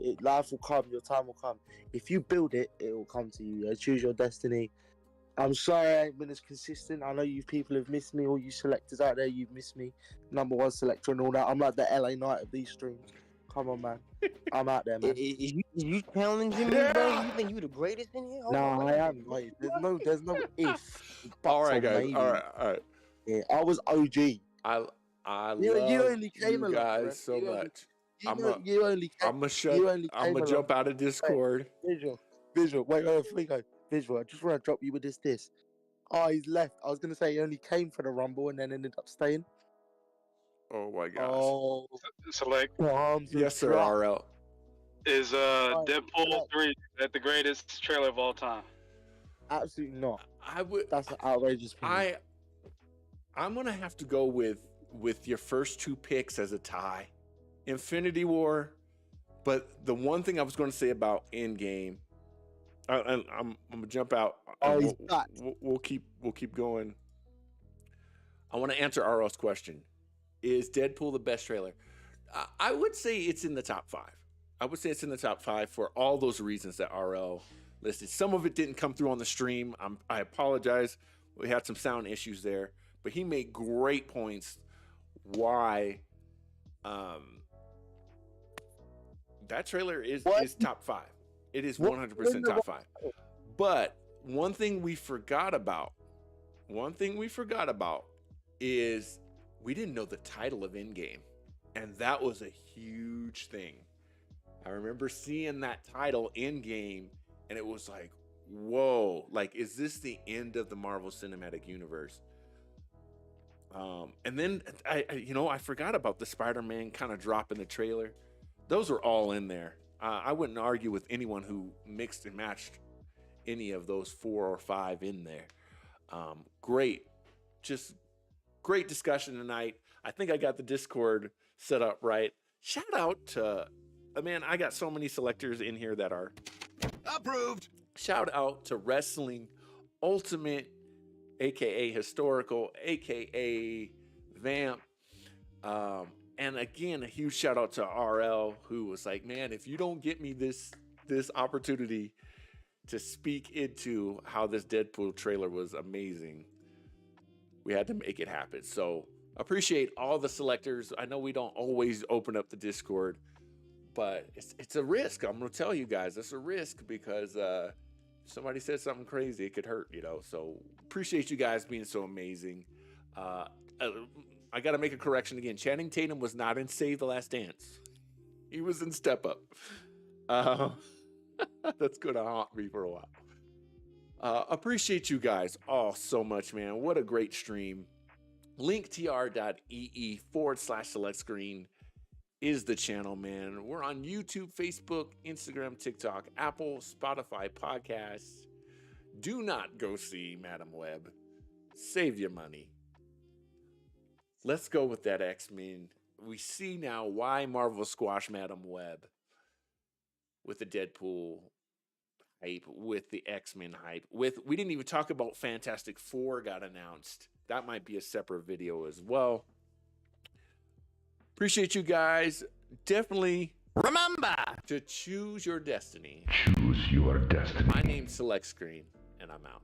will come. Your time will come. If you build it, it will come to you. Yeah, choose your destiny. I'm sorry I ain't been as consistent. I know you people have missed me. All you selectors out there, you've missed me. #1 selector and all that. I'm like the LA Knight of these streams. Come on, man. I'm out there, man.
Is you challenging me, bro? You think you the greatest in here? Hold
No,
on,
I am. Like, there's no if. buts,
All right,
or
guys.
maybe.
All right.
Yeah, I was OG.
I
You
love
only came
you
along,
guys
bro.
so
You only-
much. I'm
You only came.
I'm gonna
you only
I'm
came
gonna
along.
jump out of Discord.
Visual. Wait, before we go. Visual. I just want to drop you with this. Oh, he's left. I was gonna say he only came for the Rumble and then ended up staying.
Oh my gosh.
Oh,
Select.
arms
Yes, sir,
drop.
RL.
Is Deadpool 3 that the greatest trailer of all time?
Absolutely not.
I would.
That's an outrageous opinion.
I'm gonna have to go with your first two picks as a tie, Infinity War. But the one thing I was going to say about Endgame, I'm gonna jump out.
Oh, he's
we'll,
back.
we'll keep going. I want to answer RL's question. Is Deadpool the best trailer? I would say it's in the top 5. I would say it's in the top 5 for all those reasons that RL listed. Some of it didn't come through on the stream. I apologize. We had some sound issues there, but he made great points why that trailer is top 5. It is 100% top 5. But one thing we forgot about is we didn't know the title of Endgame, and that was a huge thing. I remember seeing that title, Endgame, and it was like, whoa, like, is this the end of the Marvel Cinematic Universe? And then I forgot about the Spider-Man kind of drop in the trailer. Those are all in there. I wouldn't argue with anyone who mixed and matched any of those 4 or 5 in there. Great discussion tonight. I think I got the Discord set up right. Shout out to, man, I got so many selectors in here that are
Approved.
Shout out to Wrestling Ultimate, aka Historical, aka Vamp. And again, a huge shout out to RL, who was like, man, if you don't get me this opportunity to speak into how this Deadpool trailer was amazing, we had to make it happen. So appreciate all the selectors. I know we don't always open up the Discord, but it's a risk. I'm gonna tell you guys, it's a risk because if somebody says something crazy, it could hurt, So appreciate you guys being so amazing. I got to make a correction again. Channing Tatum was not in Save the Last Dance. He was in Step Up. That's going to haunt me for a while. Appreciate you guys all so much, man. What a great stream. linktr.ee/select screen is the channel, man. We're on YouTube, Facebook, Instagram, TikTok, Apple, Spotify, podcasts. Do not go see Madam Web. Save your money. Let's go with that X-Men. We see now why Marvel squashed Madam Web with the Deadpool hype, with the X-Men hype. We didn't even talk about Fantastic Four got announced. That might be a separate video as well. Appreciate you guys. Definitely
Remember
to choose your destiny.
Choose your destiny.
My name's Select Screen, and I'm out.